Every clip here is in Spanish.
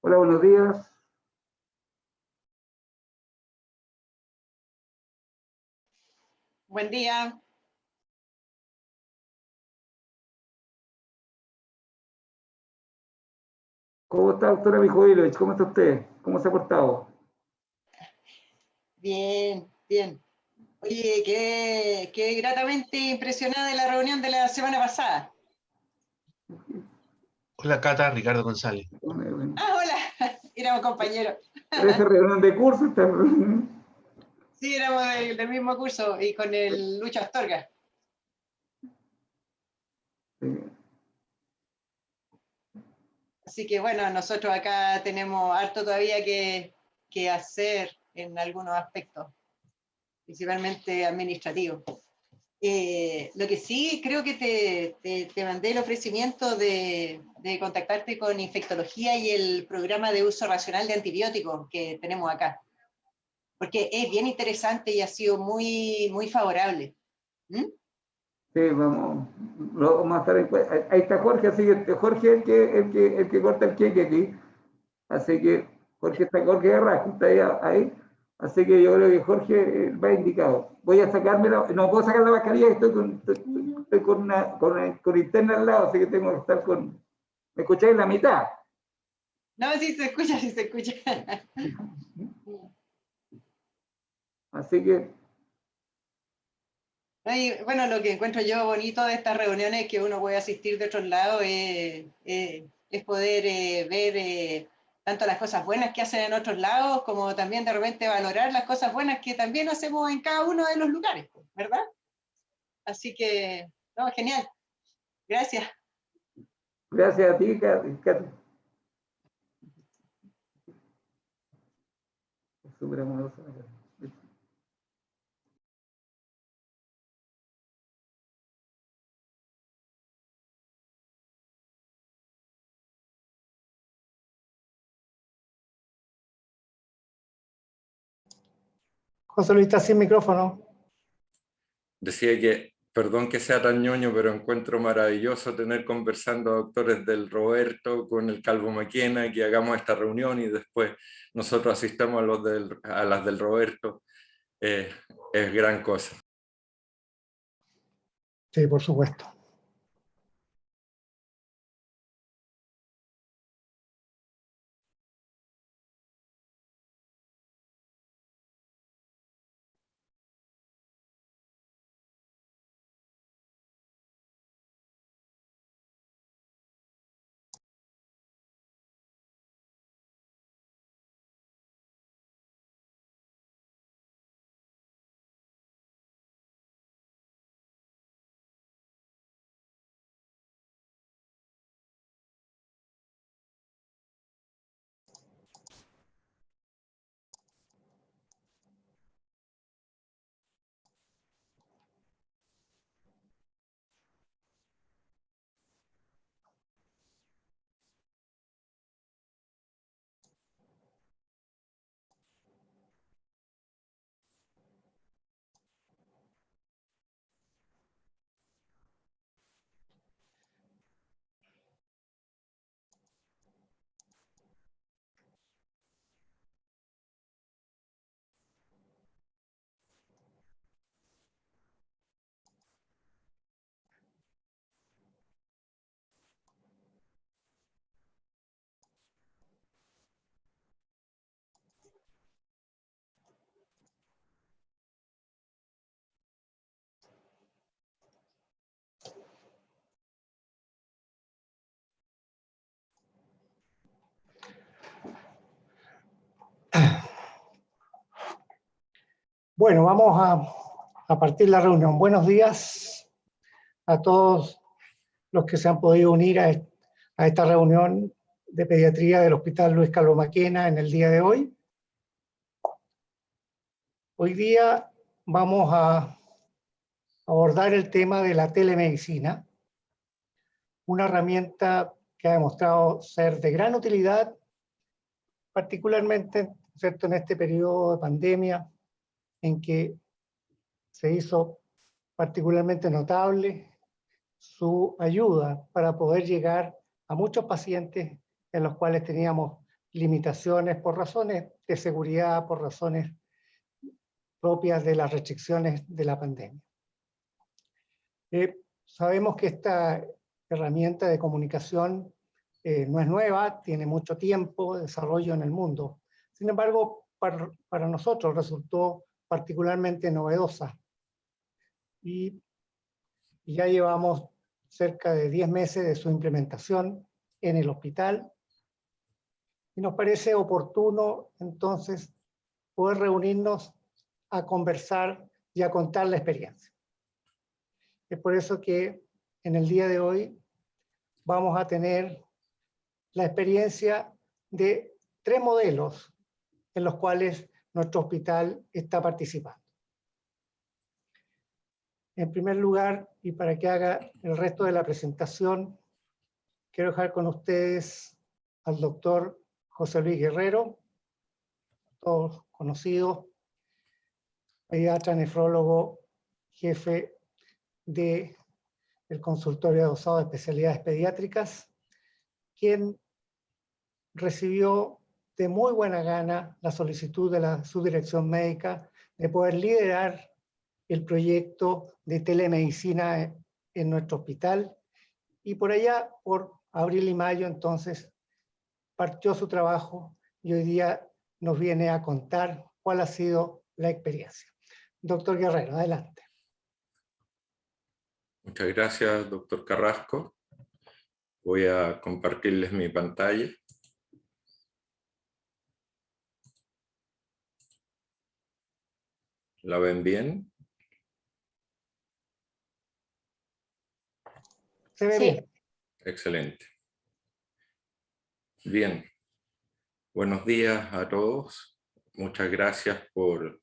Hola, buenos días. Buen día. ¿Cómo está, doctora Mijoilovich? ¿Cómo está usted? ¿Cómo se ha portado? Bien, bien. Oye, quedé gratamente impresionada de la reunión de la semana pasada. Hola Cata, Ricardo González. Ah, hola, éramos compañeros. Parece reunión de curso. Sí, éramos del mismo curso y con el Lucho Astorga. Sí. Así que bueno, nosotros acá tenemos harto todavía que hacer en algunos aspectos, principalmente administrativos. Lo que sí, creo que te mandé el ofrecimiento de contactarte con infectología y el programa de uso racional de antibióticos que tenemos acá, porque es bien interesante y ha sido muy, muy favorable. ¿Mm? Sí, lo vamos a estar en cuenta. Ahí está Jorge, así que Jorge es el que corta el queque aquí. Así que Jorge Guerra, está ahí. Así que yo creo que Jorge va indicado. Voy a sacármelo, no puedo sacar la mascarilla, estoy con interna al lado, así que tengo que estar con. ¿Me escucháis la mitad? No, sí se escucha, sí se escucha. Así que. Y, bueno, lo que encuentro yo bonito de estas reuniones que uno puede asistir de otros lados es poder ver tanto las cosas buenas que hacen en otros lados, como también de repente valorar las cosas buenas que también hacemos en cada uno de los lugares, ¿verdad? Así que, no, genial. Gracias. Gracias a ti, Katy. Súper amorosa. José Luis está sin micrófono. Decía que, perdón que sea tan ñoño, pero encuentro maravilloso tener conversando a doctores del Roberto con el Calvo Maquena, que hagamos esta reunión y después nosotros asistamos a las del Roberto. Es gran cosa. Sí, por supuesto. Bueno, vamos a partir la reunión. Buenos días a todos los que se han podido unir a esta reunión de pediatría del Hospital Luis Calvo Maquena en el día de hoy. Hoy día vamos a abordar el tema de la telemedicina, una herramienta que ha demostrado ser de gran utilidad, particularmente, ¿cierto?, en este periodo de pandemia en que se hizo particularmente notable su ayuda para poder llegar a muchos pacientes en los cuales teníamos limitaciones por razones de seguridad, por razones propias de las restricciones de la pandemia. Sabemos que esta herramienta de comunicación no es nueva, tiene mucho tiempo de desarrollo en el mundo. Sin embargo, para nosotros resultó particularmente novedosa. Y ya llevamos cerca de 10 meses de su implementación en el hospital. Y nos parece oportuno, entonces, poder reunirnos a conversar y a contar la experiencia. Es por eso que en el día de hoy vamos a tener la experiencia de 3 modelos en los cuales nuestro hospital está participando. En primer lugar, y para que haga el resto de la presentación, quiero dejar con ustedes al doctor José Luis Guerrero, todos conocidos, pediatra nefrólogo, jefe del consultorio adosado de especialidades pediátricas, quien recibió de muy buena gana la solicitud de la subdirección médica de poder liderar el proyecto de telemedicina en nuestro hospital, y por allá, por abril y mayo, entonces, partió su trabajo y hoy día nos viene a contar cuál ha sido la experiencia. Doctor Guerrero, adelante. Muchas gracias, doctor Carrasco. Voy a compartirles mi pantalla. ¿La ven bien? ¿Se ve bien? Excelente. Bien. Buenos días a todos. Muchas gracias por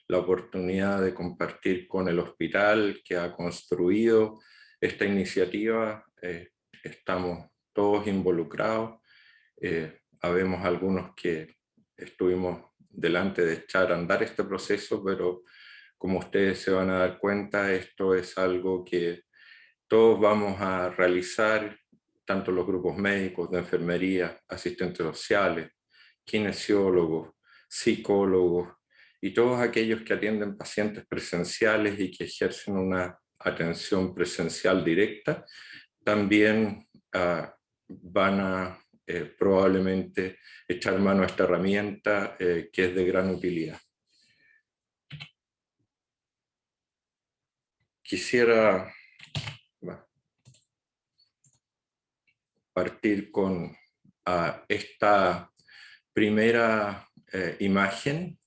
la oportunidad de compartir con el hospital que ha construido esta iniciativa. Estamos todos involucrados. Habemos algunos que estuvimos delante de echar a andar este proceso, pero como ustedes se van a dar cuenta, esto es algo que todos vamos a realizar, tanto los grupos médicos, de enfermería, asistentes sociales, kinesiólogos, psicólogos y todos aquellos que atienden pacientes presenciales y que ejercen una atención presencial directa, también van a probablemente echar mano a esta herramienta que es de gran utilidad. Quisiera partir con esta primera imagen.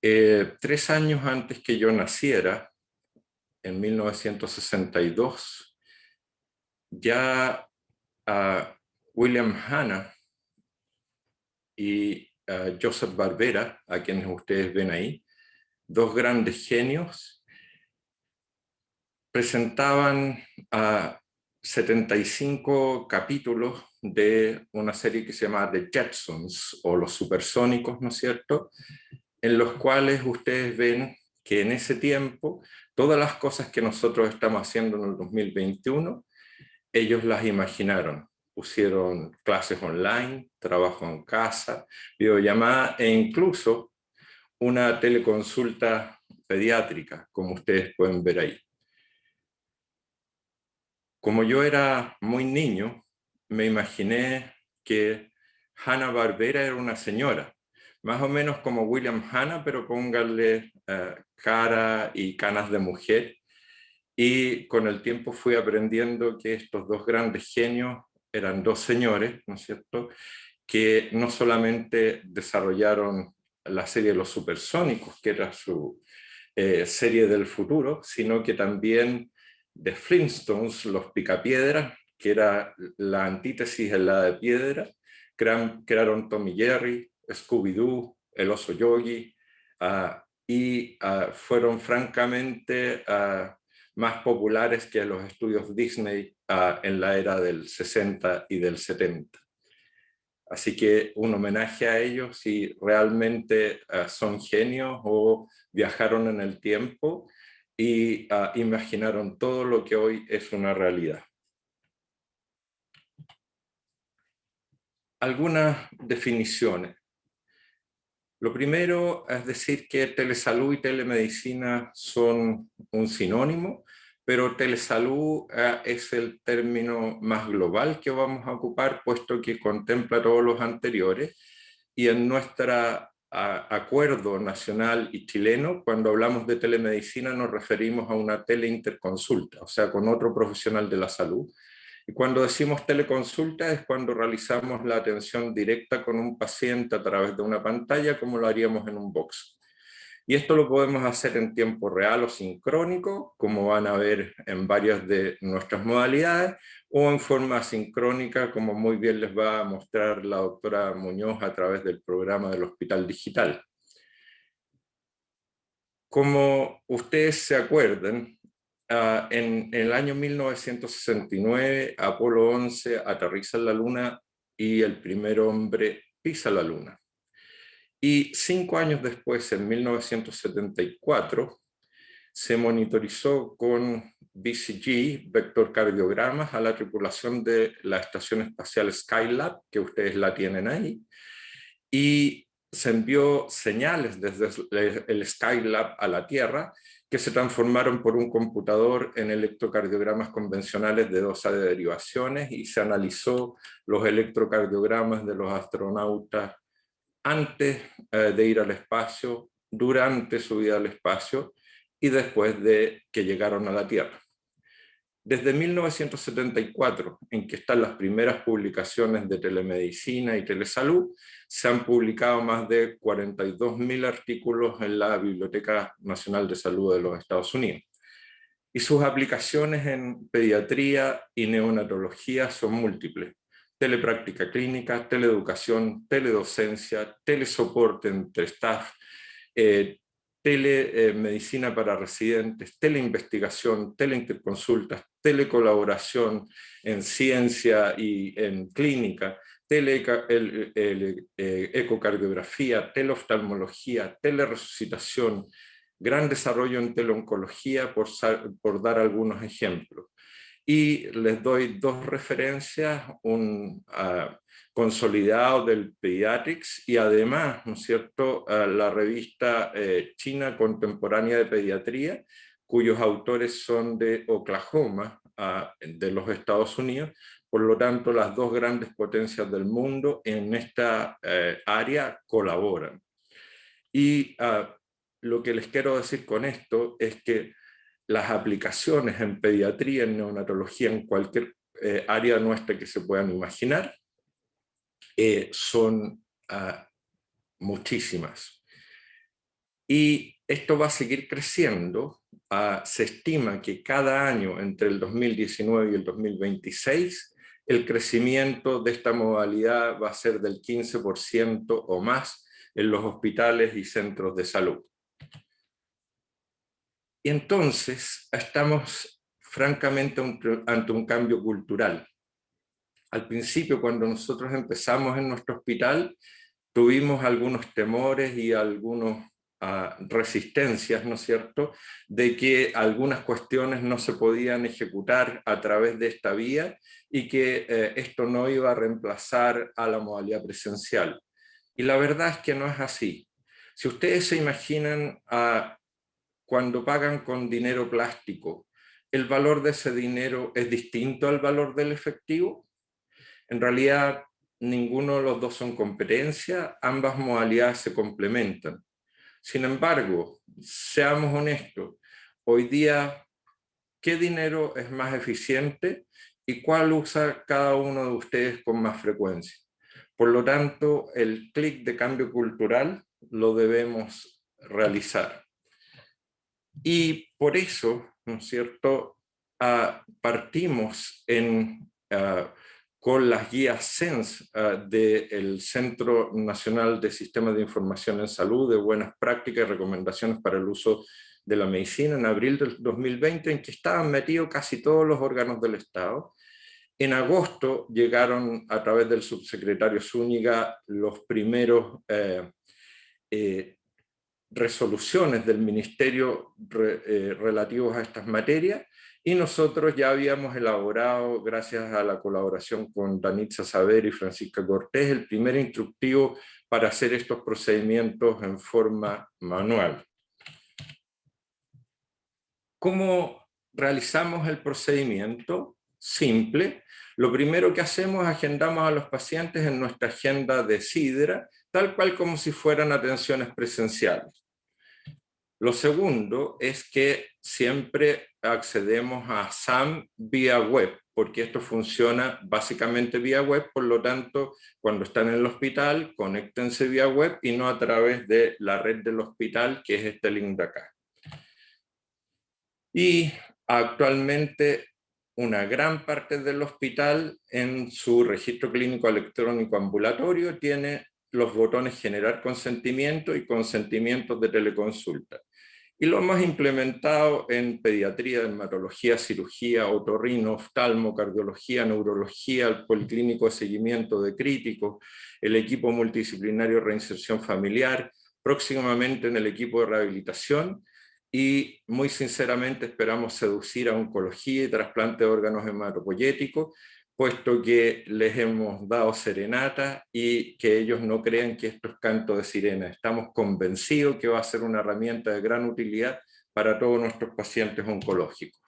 3 años antes que yo naciera, en 1962, ya William Hanna y Joseph Barbera, a quienes ustedes ven ahí, 2 grandes genios, presentaban 75 capítulos de una serie que se llama The Jetsons, o Los Supersónicos, ¿no es cierto?, en los cuales ustedes ven que en ese tiempo todas las cosas que nosotros estamos haciendo en el 2021, ellos las imaginaron. Pusieron clases online, trabajo en casa, videollamada e incluso una teleconsulta pediátrica, como ustedes pueden ver ahí. Como yo era muy niño, me imaginé que Hanna-Barbera era una señora, más o menos como William Hanna, pero pónganle cara y canas de mujer. Y con el tiempo fui aprendiendo que estos 2 grandes genios eran 2 señores, ¿no es cierto?, que no solamente desarrollaron la serie de Los Supersónicos, que era su serie del futuro, sino que también de Flintstones, Los Picapiedras, que era la antítesis de la de piedra, crearon Tom y Jerry, Scooby-Doo, El Oso Yogi, y fueron francamente más populares que los estudios Disney en la era del 60 y del 70. Así que un homenaje a ellos si realmente son genios o viajaron en el tiempo y imaginaron todo lo que hoy es una realidad. algunas definiciones. Lo primero es decir que telesalud y telemedicina son un sinónimo, pero telesalud es el término más global que vamos a ocupar, puesto que contempla todos los anteriores, y en nuestro acuerdo nacional y chileno, cuando hablamos de telemedicina nos referimos a una teleinterconsulta, o sea, con otro profesional de la salud. Y cuando decimos teleconsulta es cuando realizamos la atención directa con un paciente a través de una pantalla, como lo haríamos en un box. Y esto lo podemos hacer en tiempo real o sincrónico, como van a ver en varias de nuestras modalidades, o en forma asincrónica, como muy bien les va a mostrar la doctora Muñoz a través del programa del Hospital Digital. Como ustedes se acuerdan, en el año 1969, Apolo 11 aterriza en la Luna y el primer hombre pisa la Luna. Y 5 años después, en 1974, se monitorizó con BCG, vectorcardiogramas, a la tripulación de la Estación Espacial Skylab, que ustedes la tienen ahí, y se envió señales desde el Skylab a la Tierra que se transformaron por un computador en electrocardiogramas convencionales de dosa de derivaciones, y se analizó los electrocardiogramas de los astronautas antes de ir al espacio, durante su vida al espacio y después de que llegaron a la Tierra. Desde 1974, en que están las primeras publicaciones de telemedicina y telesalud, se han publicado más de 42.000 artículos en la Biblioteca Nacional de Salud de los Estados Unidos. Y sus aplicaciones en pediatría y neonatología son múltiples: telepráctica clínica, teleeducación, teledocencia, telesoporte entre staff, telemedicina para residentes, teleinvestigación, teleinterconsultas, telecolaboración en ciencia y en clínica, ecocardiografía, teleoftalmología, teleresucitación, gran desarrollo en teleoncología, por dar algunos ejemplos. Y les doy 2 referencias, un consolidado del Pediatrics y además, ¿no es cierto?, la revista china contemporánea de pediatría, cuyos autores son de Oklahoma, de los Estados Unidos. Por lo tanto, las 2 grandes potencias del mundo en esta área colaboran. Y lo que les quiero decir con esto es que las aplicaciones en pediatría, en neonatología, en cualquier área nuestra que se puedan imaginar, son muchísimas. Y esto va a seguir creciendo. Se estima que cada año, entre el 2019 y el 2026, el crecimiento de esta modalidad va a ser del 15% o más en los hospitales y centros de salud. Y entonces estamos francamente ante un cambio cultural. Al principio, cuando nosotros empezamos en nuestro hospital, tuvimos algunos temores y algunas resistencias, ¿no es cierto?, de que algunas cuestiones no se podían ejecutar a través de esta vía y que esto no iba a reemplazar a la modalidad presencial. Y la verdad es que no es así. Si ustedes se imaginan cuando pagan con dinero plástico, ¿el valor de ese dinero es distinto al valor del efectivo? En realidad, ninguno de los dos son competencia, ambas modalidades se complementan. Sin embargo, seamos honestos, hoy día, ¿qué dinero es más eficiente y cuál usa cada uno de ustedes con más frecuencia? Por lo tanto, el clic de cambio cultural lo debemos realizar. Y por eso, ¿no es cierto?, partimos con las guías SENS del Centro Nacional de Sistemas de Información en Salud, de buenas prácticas y recomendaciones para el uso de la medicina, en abril del 2020, en que estaban metidos casi todos los órganos del Estado. En agosto llegaron, a través del subsecretario Zúñiga, los primeros resoluciones del Ministerio relativos a estas materias, y nosotros ya habíamos elaborado, gracias a la colaboración con Danitza Saber y Francisca Cortés, el primer instructivo para hacer estos procedimientos en forma manual. ¿Cómo realizamos el procedimiento? Simple. Lo primero que hacemos es agendamos a los pacientes en nuestra agenda de Sidra, tal cual como si fueran atenciones presenciales. Lo segundo es que siempre accedemos a SAM vía web, porque esto funciona básicamente vía web, por lo tanto, cuando están en el hospital, conéctense vía web y no a través de la red del hospital, que es este link de acá. Y actualmente una gran parte del hospital en su registro clínico electrónico ambulatorio tiene los botones generar consentimiento y consentimientos de teleconsulta. Y lo hemos implementado en pediatría, dermatología, cirugía, otorrino, oftalmo, cardiología, neurología, el policlínico de seguimiento de críticos, el equipo multidisciplinario de reinserción familiar, próximamente en el equipo de rehabilitación, y muy sinceramente esperamos seducir a oncología y trasplante de órganos hematopoyéticos, puesto que les hemos dado serenata y que ellos no crean que esto es canto de sirena. Estamos convencidos que va a ser una herramienta de gran utilidad para todos nuestros pacientes oncológicos.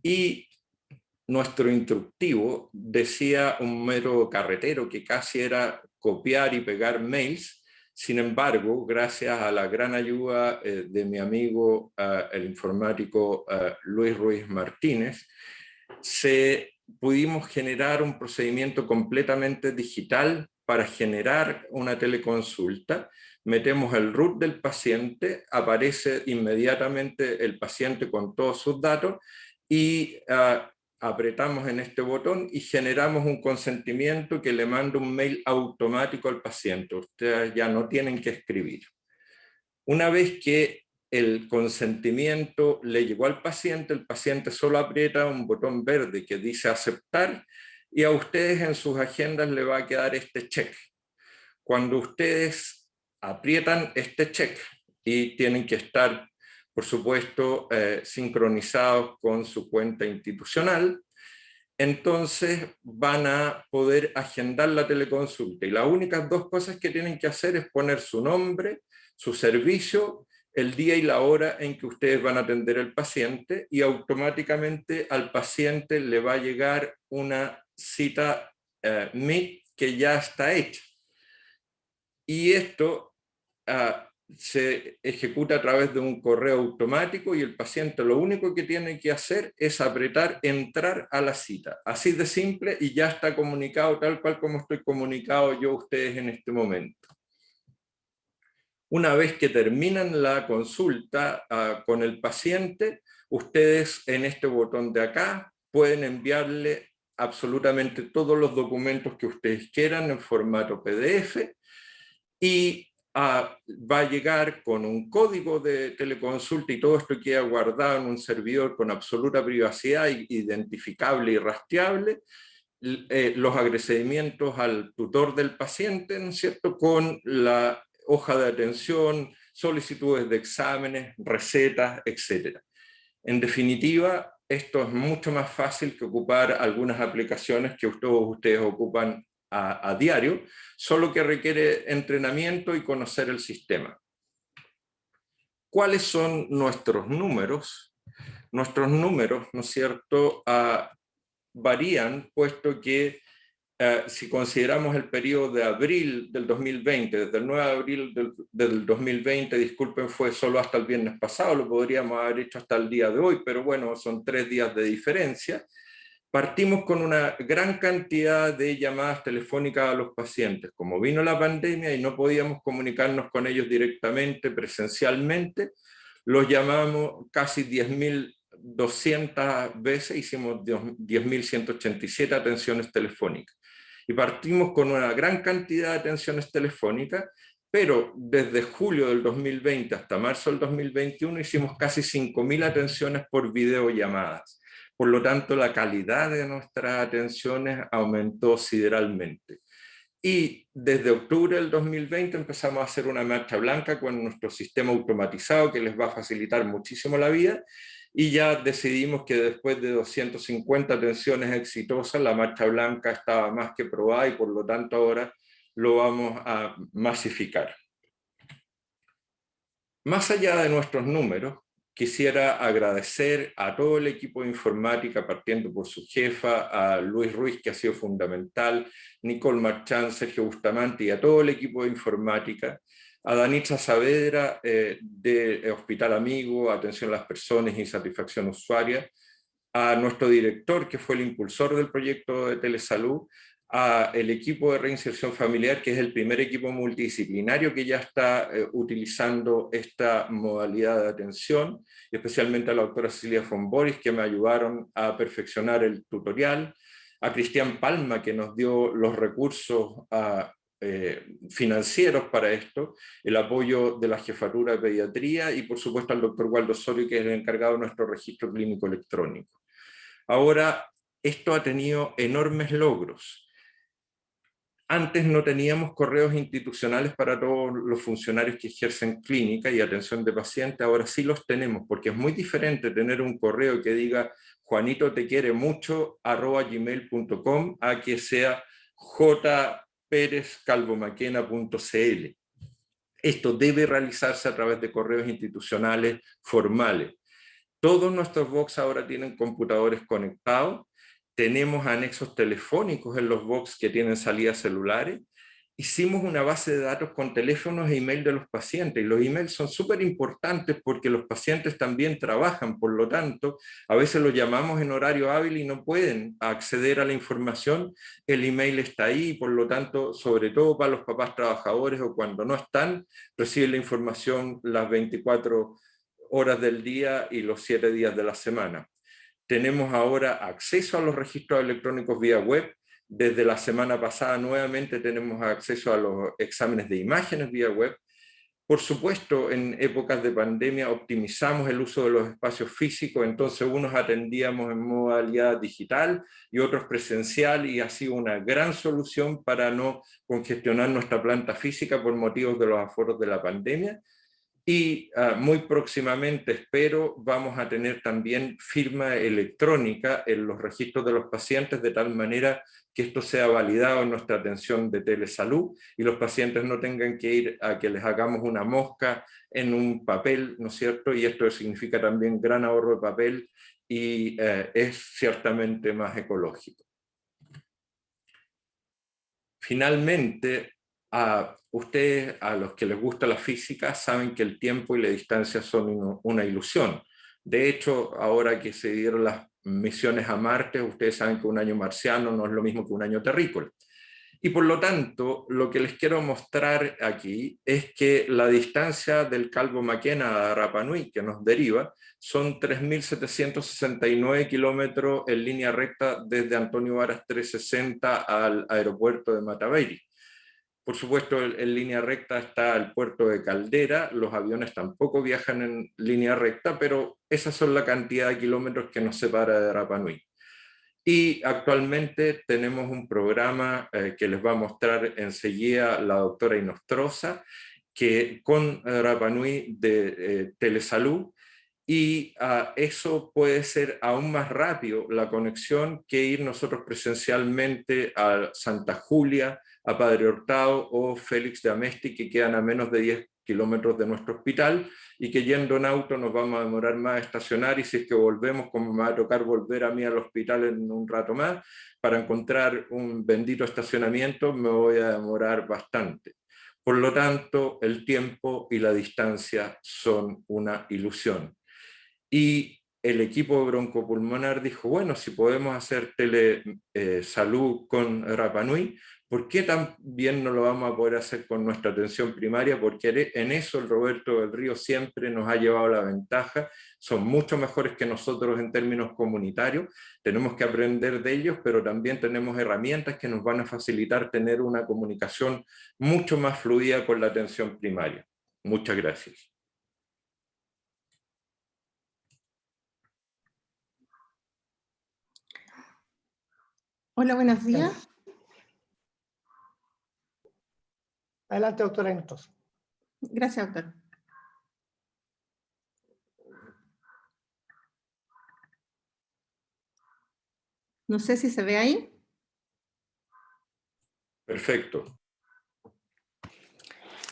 Y nuestro instructivo decía un mero carretero que casi era copiar y pegar mails. Sin embargo, gracias a la gran ayuda de mi amigo, el informático Luis Ruiz Martínez, pudimos generar un procedimiento completamente digital para generar una teleconsulta. Metemos el root del paciente, aparece inmediatamente el paciente con todos sus datos y apretamos en este botón y generamos un consentimiento que le manda un mail automático al paciente. Ustedes ya no tienen que escribir. Una vez que el consentimiento le llegó al paciente, el paciente solo aprieta un botón verde que dice aceptar y a ustedes en sus agendas le va a quedar este check. Cuando ustedes aprietan este check y tienen que estar, por supuesto, sincronizados con su cuenta institucional, entonces van a poder agendar la teleconsulta. Y las únicas dos cosas que tienen que hacer es poner su nombre, su servicio, el día y la hora en que ustedes van a atender al paciente, y automáticamente al paciente le va a llegar una cita Meet que ya está hecha. Y esto se ejecuta a través de un correo automático y el paciente lo único que tiene que hacer es apretar entrar a la cita. Así de simple, y ya está comunicado tal cual como estoy comunicado yo a ustedes en este momento. Una vez que terminan la consulta con el paciente, ustedes en este botón de acá pueden enviarle absolutamente todos los documentos que ustedes quieran en formato PDF y va a llegar con un código de teleconsulta y todo esto queda guardado en un servidor con absoluta privacidad, identificable y rastreable, los agradecimientos al tutor del paciente, ¿no es cierto?, con la hoja de atención, solicitudes de exámenes, recetas, etc. En definitiva, esto es mucho más fácil que ocupar algunas aplicaciones que todos ustedes ocupan a diario, solo que requiere entrenamiento y conocer el sistema. ¿Cuáles son nuestros números? Nuestros números, ¿no es cierto?, varían, puesto que si consideramos el periodo de abril del 2020, desde el 9 de abril del 2020, disculpen, fue solo hasta el viernes pasado, lo podríamos haber hecho hasta el día de hoy, pero bueno, son 3 días de diferencia. Partimos con una gran cantidad de llamadas telefónicas a los pacientes. Como vino la pandemia y no podíamos comunicarnos con ellos directamente, presencialmente, los llamamos casi 10.200 veces, hicimos 10.187 atenciones telefónicas. Y partimos con una gran cantidad de atenciones telefónicas, pero desde julio del 2020 hasta marzo del 2021 hicimos casi 5.000 atenciones por videollamadas. Por lo tanto, la calidad de nuestras atenciones aumentó sideralmente. Y desde octubre del 2020 empezamos a hacer una marcha blanca con nuestro sistema automatizado que les va a facilitar muchísimo la vida, y ya decidimos que después de 250 atenciones exitosas, la marcha blanca estaba más que probada y por lo tanto ahora lo vamos a masificar. Más allá de nuestros números, quisiera agradecer a todo el equipo de informática, partiendo por su jefa, a Luis Ruiz, que ha sido fundamental, Nicole Marchán, Sergio Bustamante, y a todo el equipo de informática, a Danitza Saavedra de Hospital Amigo, Atención a las Personas y Satisfacción Usuaria, a nuestro director, que fue el impulsor del proyecto de telesalud, al equipo de reinserción familiar, que es el primer equipo multidisciplinario que ya está utilizando esta modalidad de atención, y especialmente a la doctora Cecilia von Boris, que me ayudaron a perfeccionar el tutorial, a Cristian Palma, que nos dio los recursos financieros para esto, el apoyo de la Jefatura de Pediatría, y por supuesto al doctor Waldo Osorio, que es el encargado de nuestro registro clínico electrónico. Ahora, esto ha tenido enormes logros. Antes no teníamos correos institucionales para todos los funcionarios que ejercen clínica y atención de pacientes, ahora sí los tenemos, porque es muy diferente tener un correo que diga Juanito te quiere mucho @gmail.com a que sea jperezcalvomaquena.cl. Esto debe realizarse a través de correos institucionales formales. Todos nuestros box ahora tienen computadores conectados, tenemos anexos telefónicos en los box que tienen salidas celulares. Hicimos una base de datos con teléfonos e email de los pacientes, y los emails son súper importantes porque los pacientes también trabajan, por lo tanto, a veces los llamamos en horario hábil y no pueden acceder a la información, el email está ahí, y por lo tanto, sobre todo para los papás trabajadores o cuando no están, reciben la información las 24 horas del día y los 7 días de la semana. Tenemos ahora acceso a los registros electrónicos vía web. Desde la semana pasada nuevamente tenemos acceso a los exámenes de imágenes vía web. Por supuesto, en épocas de pandemia optimizamos el uso de los espacios físicos, entonces unos atendíamos en modalidad digital y otros presencial, y ha sido una gran solución para no congestionar nuestra planta física por motivos de los aforos de la pandemia. Y muy próximamente, espero, vamos a tener también firma electrónica en los registros de los pacientes, de tal manera que esto sea validado en nuestra atención de telesalud y los pacientes no tengan que ir a que les hagamos una mosca en un papel, ¿no es cierto? Y esto significa también gran ahorro de papel y es ciertamente más ecológico. Finalmente, a ustedes, a los que les gusta la física, saben que el tiempo y la distancia son una ilusión. De hecho, ahora que se dieron las misiones a Marte, ustedes saben que un año marciano no es lo mismo que un año terrícola. Y por lo tanto, lo que les quiero mostrar aquí es que la distancia del Calvo Maquena a Rapa Nui, que nos deriva, son 3.769 kilómetros en línea recta desde Antonio Varas 360 al aeropuerto de Matabeiri. Por supuesto, en línea recta está el puerto de Caldera, los aviones tampoco viajan en línea recta, pero esas son la cantidad de kilómetros que nos separa de Rapa Nui. Y actualmente tenemos un programa que les va a mostrar enseguida la doctora Inostroza, que con Rapa Nui de telesalud, y eso puede ser aún más rápido la conexión que ir nosotros presencialmente a Santa Julia, a Padre Hurtado o Félix de Amesti, que quedan a menos de 10 kilómetros de nuestro hospital, y que yendo en auto nos vamos a demorar más a estacionar, y si es que volvemos, como me va a tocar volver a mí al hospital en un rato más, para encontrar un bendito estacionamiento me voy a demorar bastante. Por lo tanto, el tiempo y la distancia son una ilusión. Y el equipo broncopulmonar dijo, bueno, si podemos hacer telesalud con Rapa Nui, ¿por qué también no lo vamos a poder hacer con nuestra atención primaria? Porque en eso el Roberto del Río siempre nos ha llevado la ventaja, son mucho mejores que nosotros en términos comunitarios, tenemos que aprender de ellos, pero también tenemos herramientas que nos van a facilitar tener una comunicación mucho más fluida con la atención primaria. Muchas gracias. Hola, buenos días. Adelante, doctora Hinojosa. Gracias, doctor. No sé si se ve ahí. Perfecto.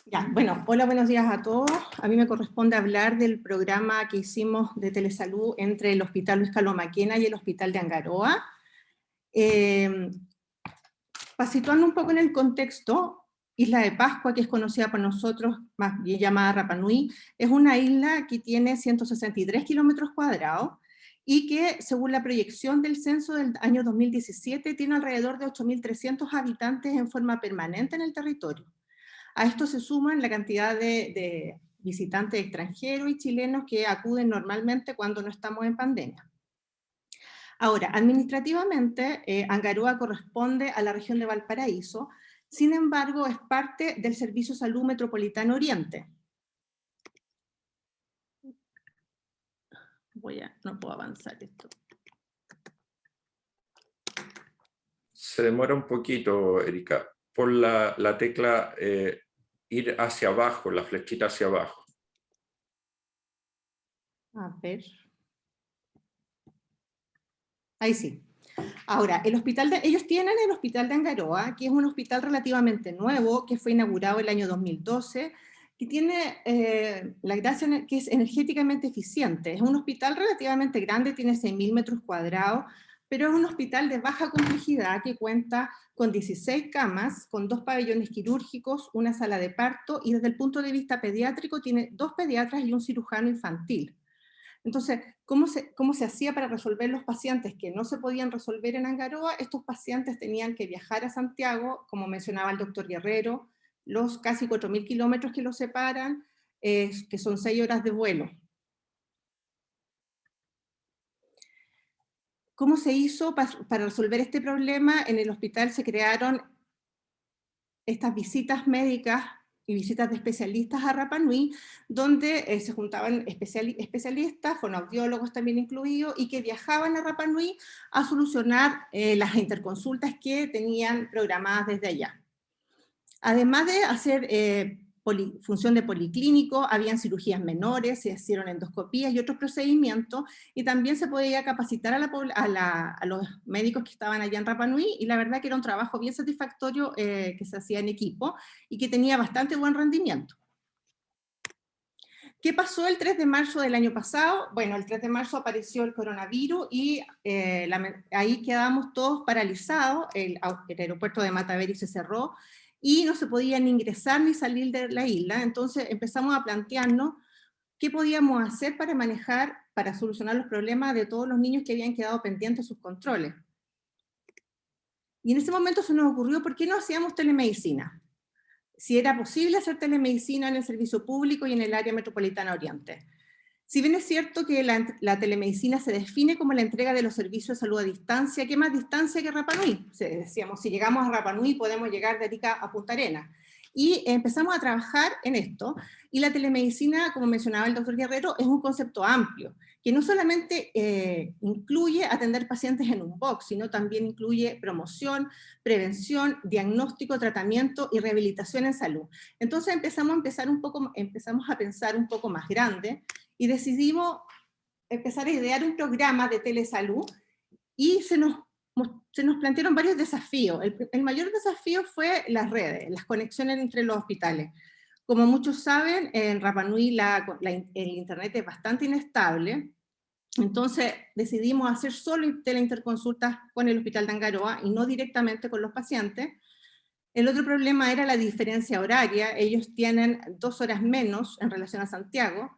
Ya, bueno, hola, buenos días a todos. A mí me corresponde hablar del programa que hicimos de telesalud entre el Hospital Luis Carlos Maquena y el Hospital de Angaroa. Para situarnos un poco en el contexto, Isla de Pascua, que es conocida por nosotros, más bien llamada Rapa Nui, es una isla que tiene 163 kilómetros cuadrados y que, según la proyección del censo del año 2017, tiene alrededor de 8.300 habitantes en forma permanente en el territorio. A esto se suman la cantidad de visitantes extranjeros y chilenos que acuden normalmente cuando no estamos en pandemia. Ahora, administrativamente, Angaroa corresponde a la región de Valparaíso, sin embargo, es parte del Servicio Salud Metropolitano Oriente. No puedo avanzar esto. Se demora un poquito, Erika, por la tecla ir hacia abajo, la flechita hacia abajo. A ver. Ahí sí. Ahora, ellos tienen el Hospital de Angaroa, que es un hospital relativamente nuevo, que fue inaugurado el año 2012, que tiene la gracia que es energéticamente eficiente. Es un hospital relativamente grande, tiene 6.000 metros cuadrados, pero es un hospital de baja complejidad que cuenta con 16 camas, con 2 pabellones quirúrgicos, una sala de parto, y desde el punto de vista pediátrico tiene 2 pediatras y un cirujano infantil. Entonces, ¿cómo se hacía para resolver los pacientes que no se podían resolver en Angaroa? Estos pacientes tenían que viajar a Santiago, como mencionaba el doctor Guerrero, los casi 4.000 kilómetros que los separan, que son 6 horas de vuelo. ¿Cómo se hizo para resolver este problema? En el hospital se crearon estas visitas médicas y visitas de especialistas a Rapa Nui, donde se juntaban especialistas, fonoaudiólogos también incluidos, y que viajaban a Rapa Nui a solucionar las interconsultas que tenían programadas desde allá. Además de hacer función de policlínico, habían cirugías menores, se hicieron endoscopías y otros procedimientos, y también se podía capacitar a los médicos que estaban allá en Rapa Nui, y la verdad que era un trabajo bien satisfactorio que se hacía en equipo, y que tenía bastante buen rendimiento. ¿Qué pasó el 3 de marzo del año pasado? Bueno, el 3 de marzo apareció el coronavirus, y ahí quedamos todos paralizados, el aeropuerto de Mataveri se cerró, y no se podía ni ingresar ni salir de la isla. Entonces empezamos a plantearnos qué podíamos hacer para solucionar los problemas de todos los niños que habían quedado pendientes de sus controles. Y en ese momento se nos ocurrió, ¿por qué no hacíamos telemedicina? Si era posible hacer telemedicina en el servicio público y en el área metropolitana Oriente. Si bien es cierto que la telemedicina se define como la entrega de los servicios de salud a distancia, ¿qué más distancia que Rapa Nui? Decíamos, si llegamos a Rapa Nui podemos llegar de Arica a Punta Arenas. Y empezamos a trabajar en esto, y la telemedicina, como mencionaba el doctor Guerrero, es un concepto amplio, que no solamente incluye atender pacientes en un box, sino también incluye promoción, prevención, diagnóstico, tratamiento y rehabilitación en salud. Entonces empezamos a pensar un poco más grande, y decidimos empezar a idear un programa de telesalud, y se nos plantearon varios desafíos. El mayor desafío fue las redes, las conexiones entre los hospitales. Como muchos saben, en Rapa Nui el internet es bastante inestable, entonces decidimos hacer solo teleinterconsultas con el Hospital de Angaroa y no directamente con los pacientes. El otro problema era la diferencia horaria. Ellos tienen 2 horas menos en relación a Santiago.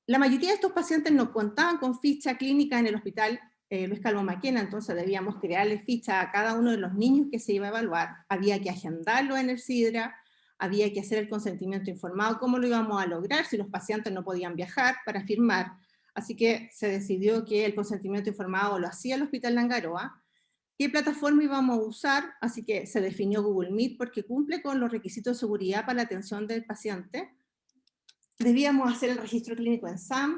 La mayoría de estos pacientes no contaban con ficha clínica en el Hospital Luis Carlos Maquena, entonces debíamos crearle ficha a cada uno de los niños que se iba a evaluar. Había que agendarlo en el SIDRA, había que hacer el consentimiento informado. ¿Cómo lo íbamos a lograr si los pacientes no podían viajar para firmar? Así que se decidió que el consentimiento informado lo hacía el Hospital de Angaroa. ¿Qué plataforma íbamos a usar? Así que se definió Google Meet porque cumple con los requisitos de seguridad para la atención del paciente. Debíamos hacer el registro clínico en SAM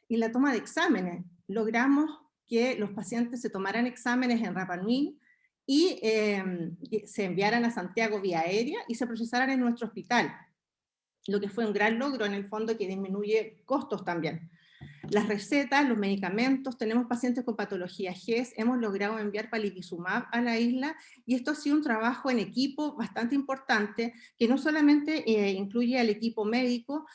y la toma de exámenes. Logramos que los pacientes se tomaran exámenes en Rapa Nui y se enviaran a Santiago vía aérea y se procesaran en nuestro hospital, lo que fue un gran logro en el fondo que disminuye costos también. Las recetas, los medicamentos, tenemos pacientes con patología GES, hemos logrado enviar palivizumab a la isla, y esto ha sido un trabajo en equipo bastante importante, que no solamente incluye al equipo médico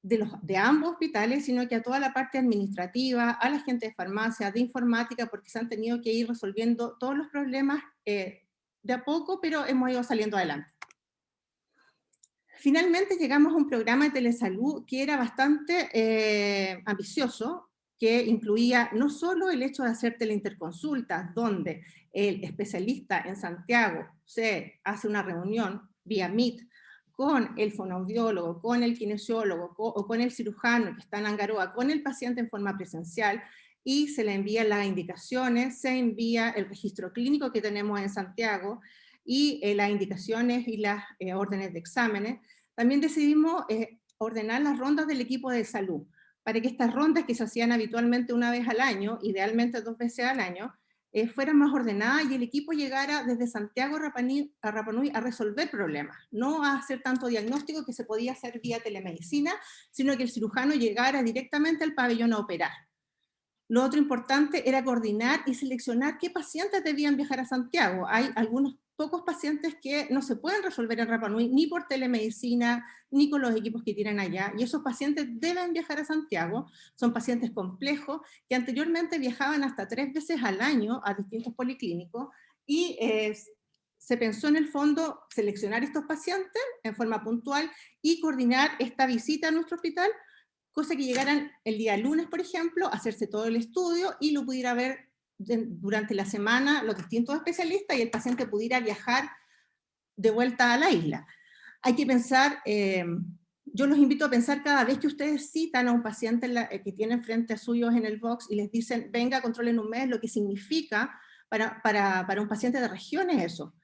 de ambos hospitales, sino que a toda la parte administrativa, a la gente de farmacia, de informática, porque se han tenido que ir resolviendo todos los problemas de a poco, pero hemos ido saliendo adelante. Finalmente llegamos a un programa de telesalud que era bastante ambicioso, que incluía no solo el hecho de hacer teleinterconsultas, donde el especialista en Santiago se hace una reunión vía Meet con el fonoaudiólogo, con el kinesiólogo o con el cirujano que está en Angaroa, con el paciente en forma presencial, y se le envían las indicaciones, se envía el registro clínico que tenemos en Santiago, y las indicaciones y las órdenes de exámenes. También decidimos ordenar las rondas del equipo de salud, para que estas rondas, que se hacían habitualmente una vez al año, idealmente 2 veces al año, fueran más ordenadas y el equipo llegara desde Santiago a Rapa Nui a resolver problemas, no a hacer tanto diagnóstico que se podía hacer vía telemedicina, sino que el cirujano llegara directamente al pabellón a operar. Lo otro importante era coordinar y seleccionar qué pacientes debían viajar a Santiago. Hay algunos pocos pacientes que no se pueden resolver en Rapa Nui, ni por telemedicina, ni con los equipos que tienen allá, y esos pacientes deben viajar a Santiago. Son pacientes complejos que anteriormente viajaban hasta 3 veces al año a distintos policlínicos, y se pensó en el fondo seleccionar estos pacientes en forma puntual y coordinar esta visita a nuestro hospital, cosa que llegaran el día lunes, por ejemplo, a hacerse todo el estudio y lo pudiera ver durante la semana los distintos especialistas, y el paciente pudiera viajar de vuelta a la isla. Hay que pensar, yo los invito a pensar cada vez que ustedes citan a un paciente que tienen frente a suyos en el box y les dicen, venga, controlen un mes, lo que significa para un paciente de regiones eso,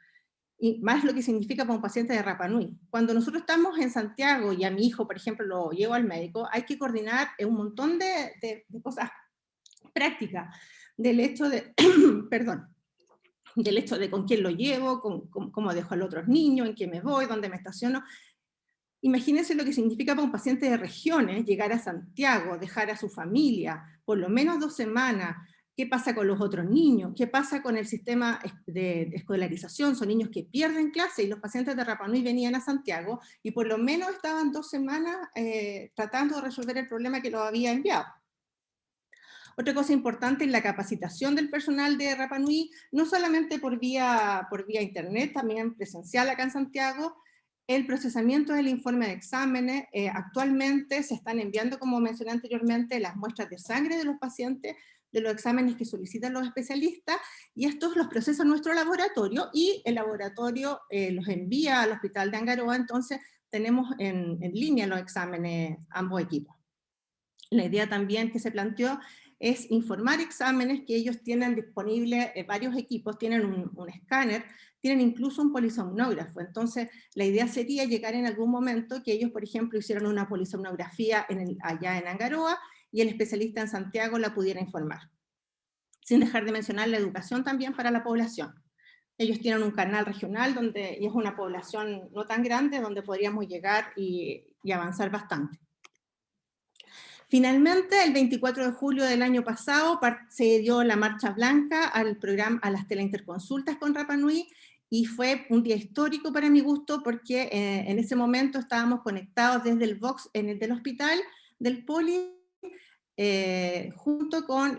y más lo que significa para un paciente de Rapa Nui. Cuando nosotros estamos en Santiago y a mi hijo, por ejemplo, lo llevo al médico, hay que coordinar un montón de cosas prácticas, del hecho de, perdón, del hecho de con quién lo llevo, cómo dejo a los otros niños, en qué me voy, dónde me estaciono. Imagínense lo que significa para un paciente de regiones llegar a Santiago, dejar a su familia, por lo menos 2 semanas. ¿Qué pasa con los otros niños? ¿Qué pasa con el sistema de escolarización? Son niños que pierden clase, y los pacientes de Rapa Nui venían a Santiago y por lo menos estaban 2 semanas tratando de resolver el problema que los había enviado. Otra cosa importante es la capacitación del personal de Rapa Nui, no solamente por vía internet, también presencial acá en Santiago. El procesamiento del informe de exámenes, actualmente se están enviando, como mencioné anteriormente, las muestras de sangre de los pacientes, de los exámenes que solicitan los especialistas, y estos los procesa nuestro laboratorio, y el laboratorio los envía al hospital de Angaroa. Entonces tenemos en línea los exámenes ambos equipos. La idea también que se planteó es informar exámenes que ellos tienen disponibles, varios equipos, tienen un escáner, tienen incluso un polisomnógrafo. Entonces, la idea sería llegar en algún momento que ellos, por ejemplo, hicieran una polisomnografía allá en Angaroa, y el especialista en Santiago la pudiera informar. Sin dejar de mencionar la educación también para la población. Ellos tienen un canal regional y es una población no tan grande, donde podríamos llegar y avanzar bastante. Finalmente, el 24 de julio del año pasado se dio la marcha blanca al programa, a las teleinterconsultas con Rapa Nui, y fue un día histórico para mi gusto, porque en ese momento estábamos conectados desde el box del hospital del Poli, junto con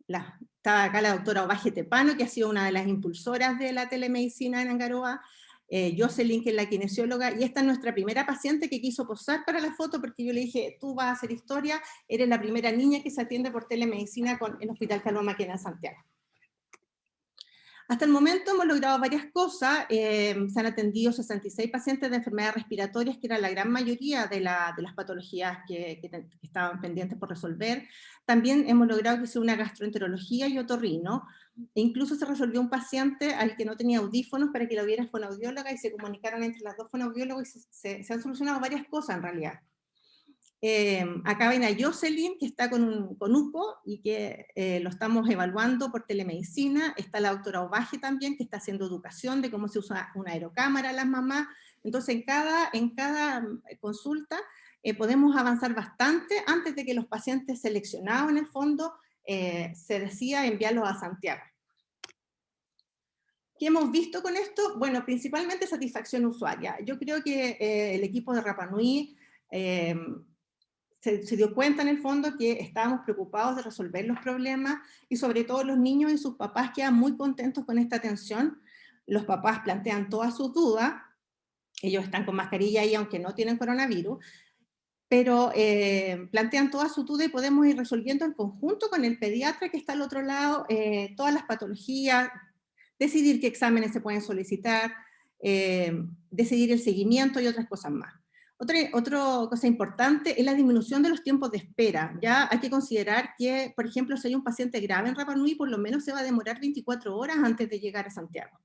estaba acá la doctora Ovaje Tepano, que ha sido una de las impulsoras de la telemedicina en Angaroa, Jocelyn, que es la kinesióloga, y esta es nuestra primera paciente que quiso posar para la foto, porque yo le dije, tú vas a hacer historia, eres la primera niña que se atiende por telemedicina con el Hospital Calvo Maquena en Santiago. Hasta el momento hemos logrado varias cosas. Se han atendido 66 pacientes de enfermedades respiratorias, que era la gran mayoría de las patologías que estaban pendientes por resolver. También hemos logrado que sea una gastroenterología y otorrino. E incluso se resolvió un paciente al que no tenía audífonos para que lo viera fonoaudióloga, y se comunicaron entre las dos fonoaudiólogos, y se han solucionado varias cosas en realidad. Acá ven a Jocelyn, que está con UPO y que lo estamos evaluando por telemedicina. Está la doctora Ovaje también, que está haciendo educación de cómo se usa una aerocámara a las mamás. Entonces, en cada consulta podemos avanzar bastante antes de que los pacientes seleccionados en el fondo se decida enviarlos a Santiago. ¿Qué hemos visto con esto? Bueno, principalmente satisfacción usuaria. Yo creo que el equipo de Rapa Nui se dio cuenta en el fondo que estábamos preocupados de resolver los problemas, y sobre todo los niños y sus papás quedan muy contentos con esta atención. Los papás plantean todas sus dudas, ellos están con mascarilla ahí aunque no tienen coronavirus, pero plantean todas sus dudas y podemos ir resolviendo en conjunto con el pediatra que está al otro lado todas las patologías, decidir qué exámenes se pueden solicitar, decidir el seguimiento y otras cosas más. Otra cosa importante es la disminución de los tiempos de espera. Ya hay que considerar que, por ejemplo, si hay un paciente grave en Rapa Nui, por lo menos se va a demorar 24 horas antes de llegar a Santiago.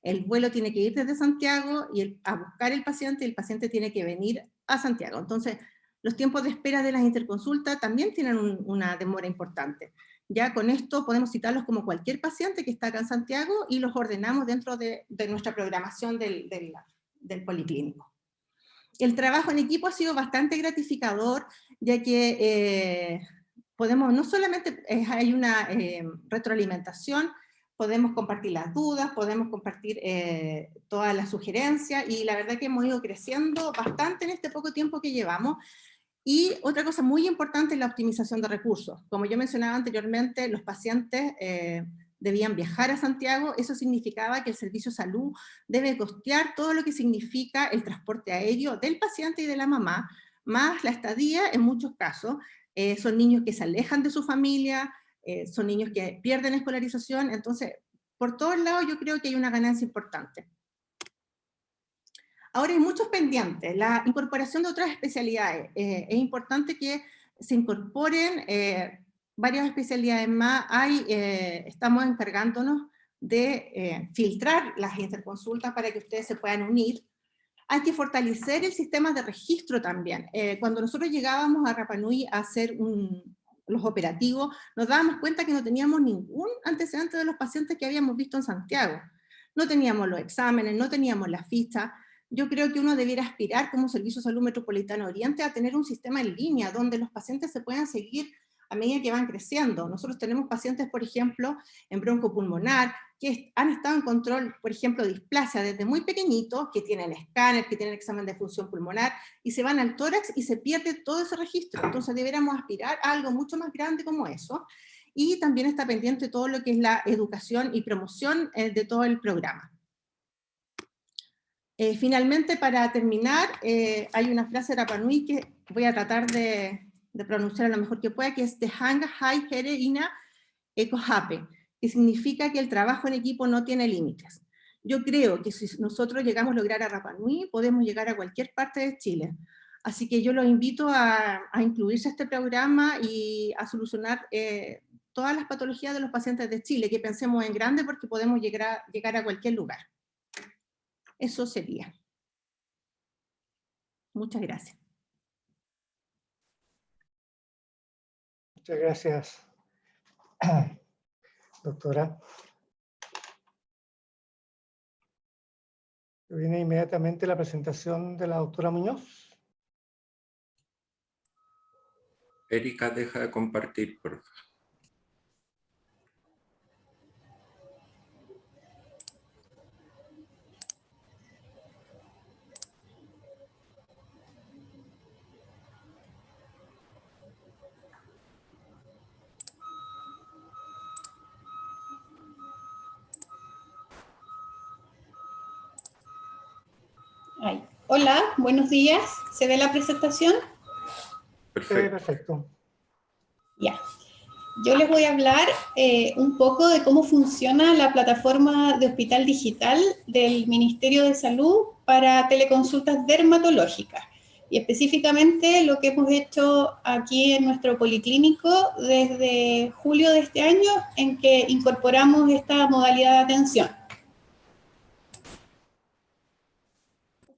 El vuelo tiene que ir desde Santiago a buscar el paciente tiene que venir a Santiago. Entonces, los tiempos de espera de las interconsultas también tienen una demora importante. Ya con esto podemos citarlos como cualquier paciente que está acá en Santiago y los ordenamos dentro de nuestra programación del policlínico. El trabajo en equipo ha sido bastante gratificador, ya que podemos, no solamente hay una retroalimentación, podemos compartir las dudas, podemos compartir todas las sugerencias, y la verdad que hemos ido creciendo bastante en este poco tiempo que llevamos. Y otra cosa muy importante es la optimización de recursos. Como yo mencionaba anteriormente, los pacientes debían viajar a Santiago. Eso significaba que el servicio de salud debe costear todo lo que significa el transporte aéreo del paciente y de la mamá, más la estadía en muchos casos. Son niños que se alejan de su familia, son niños que pierden escolarización. Entonces, por todos lados yo creo que hay una ganancia importante. Ahora hay muchos pendientes. La incorporación de otras especialidades. Es importante que se incorporen varias especialidades más. Estamos encargándonos de filtrar las interconsultas para que ustedes se puedan unir. Hay que fortalecer el sistema de registro también. Cuando nosotros llegábamos a Rapa Nui a hacer los operativos, nos dábamos cuenta que no teníamos ningún antecedente de los pacientes que habíamos visto en Santiago. No teníamos los exámenes, no teníamos las fichas. Yo creo que uno debiera aspirar como Servicio de Salud Metropolitano Oriente a tener un sistema en línea donde los pacientes se puedan seguir a medida que van creciendo. Nosotros tenemos pacientes, por ejemplo, en broncopulmonar, que han estado en control, por ejemplo, de displasia desde muy pequeñitos, que tienen escáner, que tienen examen de función pulmonar, y se van al tórax y se pierde todo ese registro. Entonces deberíamos aspirar a algo mucho más grande como eso, y también está pendiente todo lo que es la educación y promoción de todo el programa. Finalmente, para terminar, hay una frase de Rapa Nui que voy a tratar de pronunciar lo mejor que pueda, que es Tehanga Hai Here Ina Ekohape, que significa que el trabajo en equipo no tiene límites. Yo creo que si nosotros llegamos a lograr a Rapa Nui, podemos llegar a cualquier parte de Chile. Así que yo los invito a incluirse a este programa y a solucionar todas las patologías de los pacientes de Chile, que pensemos en grande porque podemos llegar a cualquier lugar. Eso sería. Muchas gracias. Muchas gracias, doctora. Viene inmediatamente la presentación de la doctora Muñoz. Erika, deja de compartir, por favor. Hola, buenos días. ¿Se ve la presentación? Perfecto. Perfecto. Ya. Yo les voy a hablar un poco de cómo funciona la plataforma de hospital digital del Ministerio de Salud para teleconsultas dermatológicas. Y específicamente lo que hemos hecho aquí en nuestro policlínico desde julio de este año, en que incorporamos esta modalidad de atención.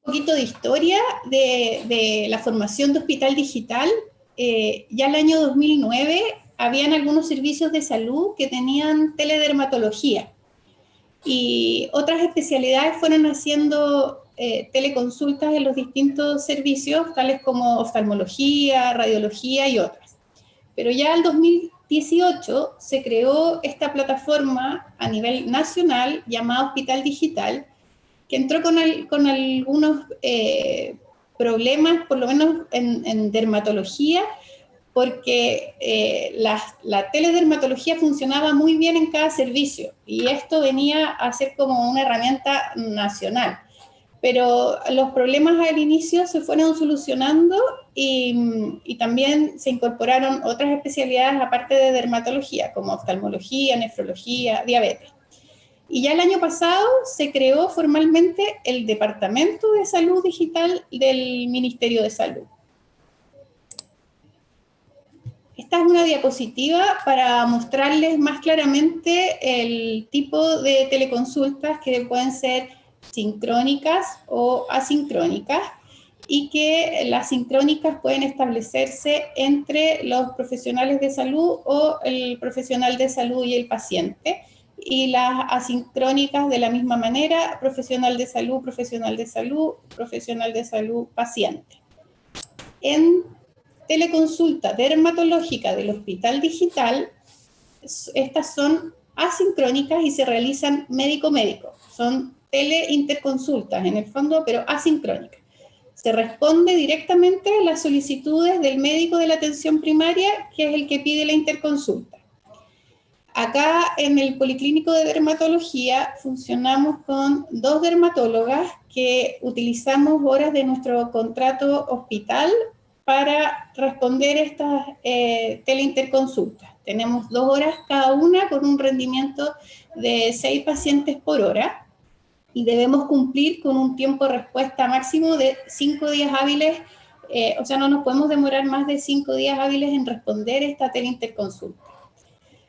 poquito de historia de la formación de hospital digital. Ya el año 2009 habían algunos servicios de salud que tenían teledermatología y otras especialidades fueron haciendo teleconsultas en los distintos servicios, tales como oftalmología, radiología y otras. Pero ya en 2018 se creó esta plataforma a nivel nacional llamada Hospital Digital, que entró con algunos problemas, por lo menos en dermatología, porque la teledermatología funcionaba muy bien en cada servicio y esto venía a ser como una herramienta nacional. Pero los problemas al inicio se fueron solucionando y también se incorporaron otras especialidades aparte de dermatología, como oftalmología, nefrología, diabetes. Y ya el año pasado se creó formalmente el Departamento de Salud Digital del Ministerio de Salud. Esta es una diapositiva para mostrarles más claramente el tipo de teleconsultas que pueden ser sincrónicas o asincrónicas, y que las sincrónicas pueden establecerse entre los profesionales de salud o el profesional de salud y el paciente, y las asincrónicas de la misma manera, profesional de salud, profesional de salud, profesional de salud, paciente. En teleconsulta dermatológica del Hospital Digital, estas son asincrónicas y se realizan médico-médico. Son teleinterconsultas en el fondo, pero asincrónicas. Se responde directamente a las solicitudes del médico de la atención primaria, que es el que pide la interconsulta. Acá en el Policlínico de Dermatología funcionamos con 2 dermatólogas que utilizamos horas de nuestro contrato hospital para responder estas teleinterconsultas. Tenemos 2 horas cada una con un rendimiento de 6 pacientes por hora y debemos cumplir con un tiempo de respuesta máximo de 5 días hábiles, o sea, no nos podemos demorar más de 5 días hábiles en responder esta teleinterconsulta.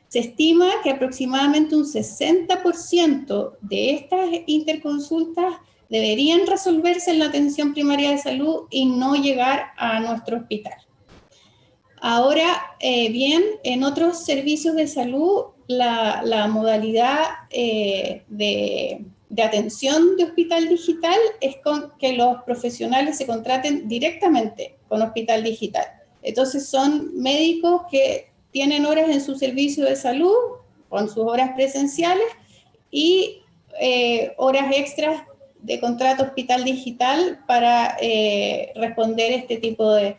Se estima que aproximadamente un 60% de estas interconsultas deberían resolverse en la atención primaria de salud y no llegar a nuestro hospital. Ahora, bien, en otros servicios de salud, la modalidad de atención de hospital digital es con que los profesionales se contraten directamente con hospital digital. Entonces son médicos que tienen horas en su servicio de salud, con sus horas presenciales, y horas extras de contrato hospital digital para responder este tipo de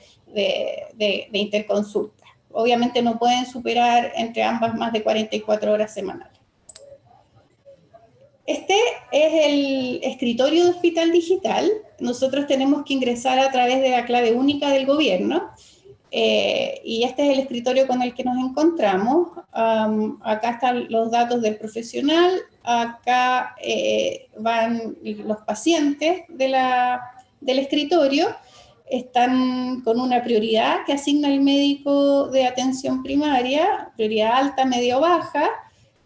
interconsultas. Obviamente no pueden superar entre ambas más de 44 horas semanales. Este es el escritorio de hospital digital. Nosotros tenemos que ingresar a través de la clave única del gobierno. Y este es el escritorio con el que nos encontramos. Acá están los datos del profesional, acá van los pacientes del escritorio, están con una prioridad que asigna el médico de atención primaria, prioridad alta, media o baja.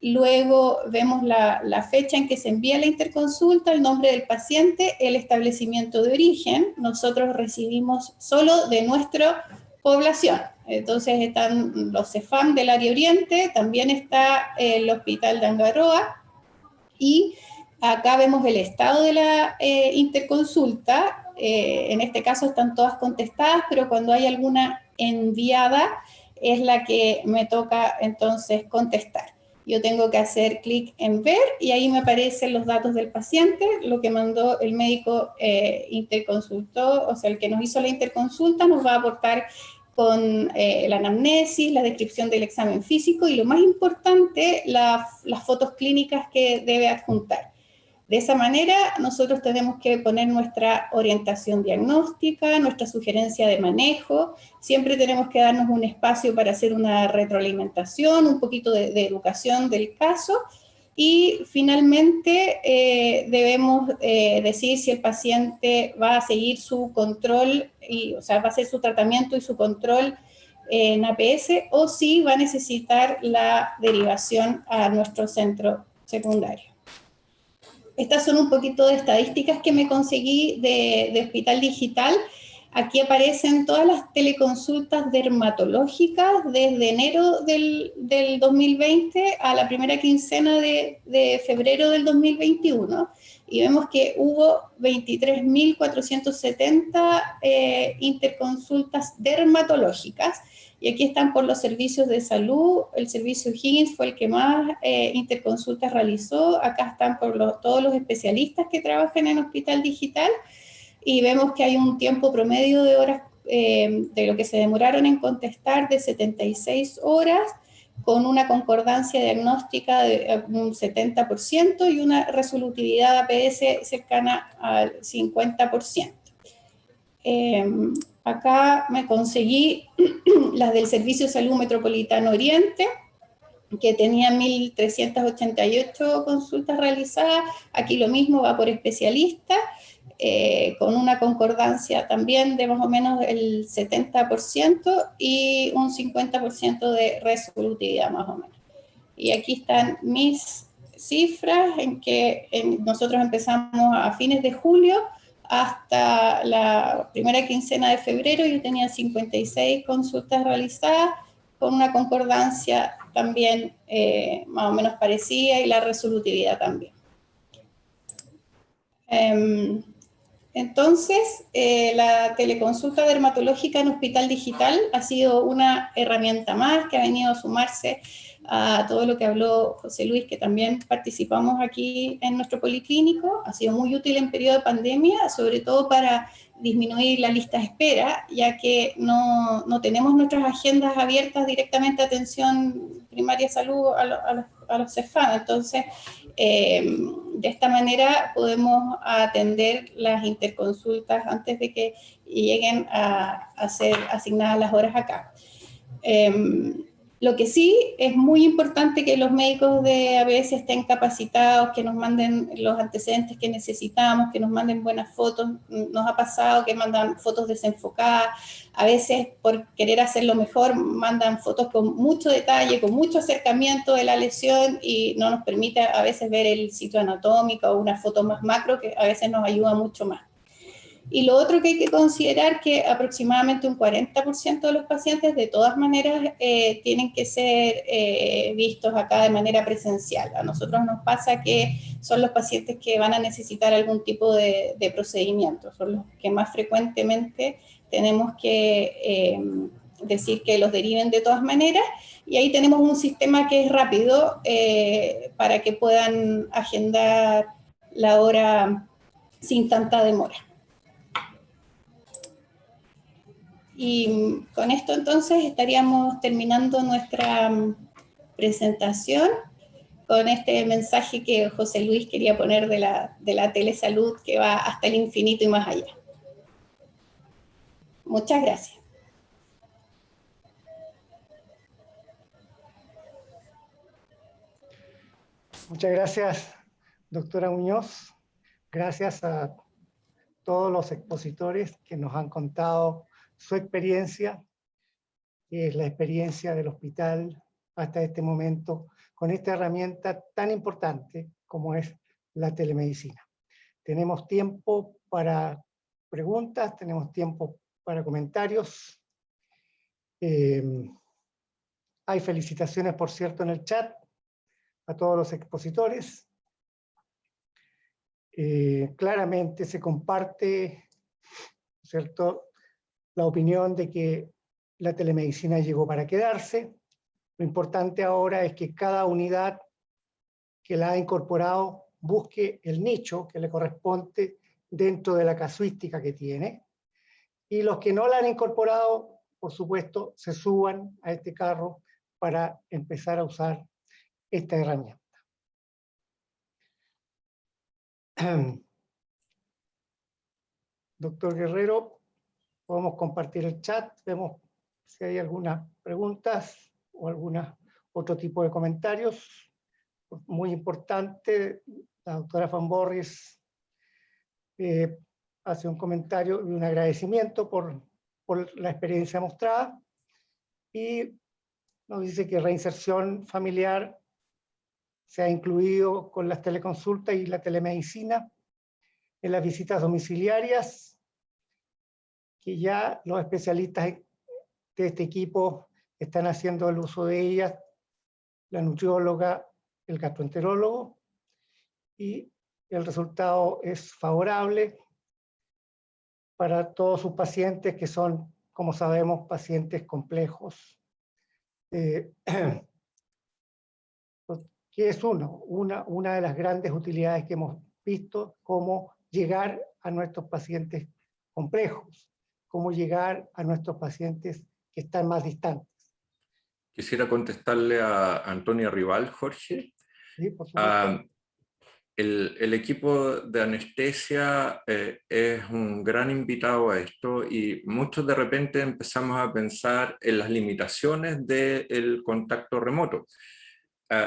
Luego vemos la fecha en que se envía la interconsulta, el nombre del paciente, el establecimiento de origen. Nosotros recibimos solo de nuestra población. Entonces están los CEFAM del área oriente, también está el hospital de Angaroa, y acá vemos el estado de la interconsulta. En este caso están todas contestadas, pero cuando hay alguna enviada es la que me toca entonces contestar. Yo tengo que hacer clic en ver y ahí me aparecen los datos del paciente, lo que mandó el médico interconsultor, o sea, el que nos hizo la interconsulta nos va a aportar con la anamnesis, la descripción del examen físico y lo más importante, las fotos clínicas que debe adjuntar. De esa manera, nosotros tenemos que poner nuestra orientación diagnóstica, nuestra sugerencia de manejo, siempre tenemos que darnos un espacio para hacer una retroalimentación, un poquito de educación del caso, y finalmente debemos decir si el paciente va a seguir su control, o sea, va a hacer su tratamiento y su control en APS, o si va a necesitar la derivación a nuestro centro secundario. Estas son un poquito de estadísticas que me conseguí de Hospital Digital. Aquí aparecen todas las teleconsultas dermatológicas desde enero del 2020 a la primera quincena de febrero del 2021. Y vemos que hubo 23.470 interconsultas dermatológicas. Y aquí están por los servicios de salud. El servicio Higgins fue el que más interconsultas realizó. Acá están por todos los especialistas que trabajan en Hospital Digital. Y vemos que hay un tiempo promedio de horas de lo que se demoraron en contestar de 76 horas, con una concordancia diagnóstica de un 70% y una resolutividad APS cercana al 50%. Acá me conseguí las del Servicio de Salud Metropolitano Oriente, que tenía 1.388 consultas realizadas. Aquí lo mismo, va por especialista, con una concordancia también de más o menos el 70% y un 50% de resolutividad más o menos. Y aquí están mis cifras en que nosotros empezamos a fines de julio hasta la primera quincena de febrero. Yo tenía 56 consultas realizadas con una concordancia también más o menos parecida y la resolutividad también. Entonces, la teleconsulta dermatológica en Hospital Digital ha sido una herramienta más que ha venido a sumarse a todo lo que habló José Luis, que también participamos aquí en nuestro policlínico. Ha sido muy útil en periodo de pandemia, sobre todo para disminuir la lista de espera, ya que no tenemos nuestras agendas abiertas directamente a atención primaria de salud a los CEFAM. Entonces, de esta manera podemos atender las interconsultas antes de que lleguen a ser asignadas las horas acá. Lo que sí es muy importante que los médicos de APS estén capacitados, que nos manden los antecedentes que necesitamos, que nos manden buenas fotos. Nos ha pasado que mandan fotos desenfocadas, a veces por querer hacerlo mejor mandan fotos con mucho detalle, con mucho acercamiento de la lesión y no nos permite a veces ver el sitio anatómico o una foto más macro que a veces nos ayuda mucho más. Y lo otro que hay que considerar que aproximadamente un 40% de los pacientes de todas maneras tienen que ser vistos acá de manera presencial. A nosotros nos pasa que son los pacientes que van a necesitar algún tipo de procedimiento, son los que más frecuentemente tenemos que decir que los deriven de todas maneras, y ahí tenemos un sistema que es rápido para que puedan agendar la hora sin tanta demora. Y con esto entonces estaríamos terminando nuestra presentación con este mensaje que José Luis quería poner de la telesalud, que va hasta el infinito y más allá. Muchas gracias. Muchas gracias, doctora Muñoz. Gracias a todos los expositores que nos han contado su experiencia, que es la experiencia del hospital hasta este momento, con esta herramienta tan importante como es la telemedicina. Tenemos tiempo para preguntas, tenemos tiempo para comentarios. Hay felicitaciones, por cierto, en el chat a todos los expositores. Claramente se comparte, ¿cierto?, la opinión de que la telemedicina llegó para quedarse. Lo importante ahora es que cada unidad que la ha incorporado busque el nicho que le corresponde dentro de la casuística que tiene, y los que no la han incorporado, por supuesto, se suban a este carro para empezar a usar esta herramienta. Doctor Guerrero, podemos compartir el chat, vemos si hay algunas preguntas o algún otro tipo de comentarios. Muy importante, la doctora Van Borries hace un comentario y un agradecimiento por la experiencia mostrada, y nos dice que reinserción familiar se ha incluido con las teleconsultas y la telemedicina en las visitas domiciliarias, que ya los especialistas de este equipo están haciendo el uso de ellas, la nutrióloga, el gastroenterólogo, y el resultado es favorable para todos sus pacientes que son, como sabemos, pacientes complejos. ¿Qué es una de las grandes utilidades que hemos visto? Cómo llegar a nuestros pacientes complejos, cómo llegar a nuestros pacientes que están más distantes. Quisiera contestarle a Antonia Rival, Jorge. Sí, por supuesto. El equipo de anestesia es un gran invitado a esto, y muchos de repente empezamos a pensar en las limitaciones del contacto remoto.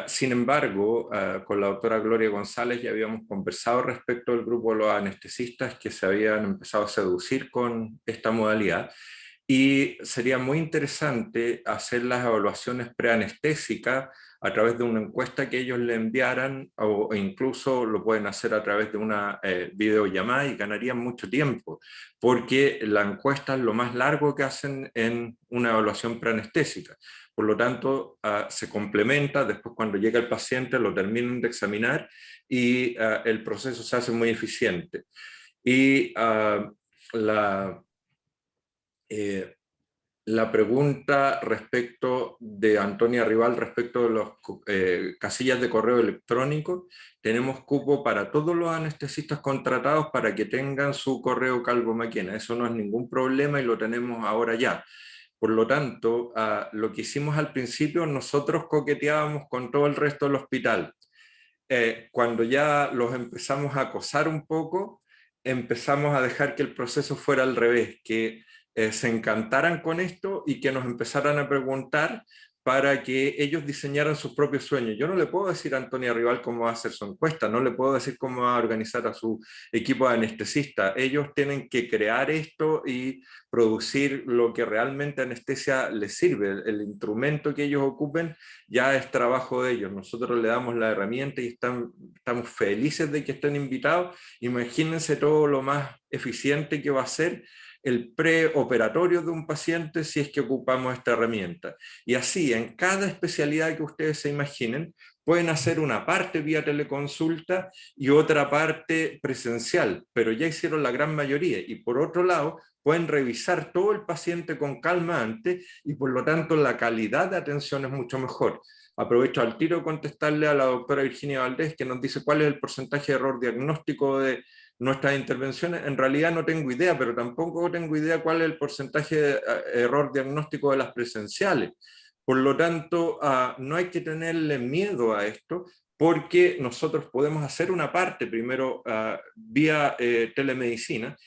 Sin embargo, con la doctora Gloria González ya habíamos conversado respecto al grupo de los anestesistas que se habían empezado a seducir con esta modalidad, y sería muy interesante hacer las evaluaciones preanestésicas a través de una encuesta que ellos le enviaran, o incluso lo pueden hacer a través de una videollamada, y ganarían mucho tiempo, porque la encuesta es lo más largo que hacen en una evaluación preanestésica. Por lo tanto, se complementa, después cuando llega el paciente lo terminan de examinar, y el proceso se hace muy eficiente. Y la pregunta respecto de Antonia Rival, respecto de las casillas de correo electrónico, tenemos cupo para todos los anestesistas contratados para que tengan su correo Calvo Maquena. Eso no es ningún problema y lo tenemos ahora ya. Por lo tanto, lo que hicimos al principio, nosotros coqueteábamos con todo el resto del hospital. Cuando ya los empezamos a acosar un poco, empezamos a dejar que el proceso fuera al revés, que se encantaran con esto y que nos empezaran a preguntar para que ellos diseñaran sus propios sueños. Yo no le puedo decir a Antonia Rival cómo va a hacer su encuesta, no le puedo decir cómo va a organizar a su equipo de anestesistas. Ellos tienen que crear esto y producir lo que realmente a anestesia les sirve. El instrumento que ellos ocupen ya es trabajo de ellos. Nosotros le damos la herramienta y estamos felices de que estén invitados. Imagínense todo lo más eficiente que va a ser el preoperatorio de un paciente si es que ocupamos esta herramienta. Y así, en cada especialidad que ustedes se imaginen, pueden hacer una parte vía teleconsulta y otra parte presencial, pero ya hicieron la gran mayoría. Y por otro lado, pueden revisar todo el paciente con calma antes, y por lo tanto la calidad de atención es mucho mejor. Aprovecho al tiro contestarle a la doctora Virginia Valdés, que nos dice cuál es el porcentaje de error diagnóstico de nuestras intervenciones. En realidad no tengo idea, pero tampoco tengo idea cuál es el porcentaje de error diagnóstico de las presenciales. Por lo tanto, no hay que tenerle miedo a esto, porque nosotros podemos hacer una parte primero vía telemedicina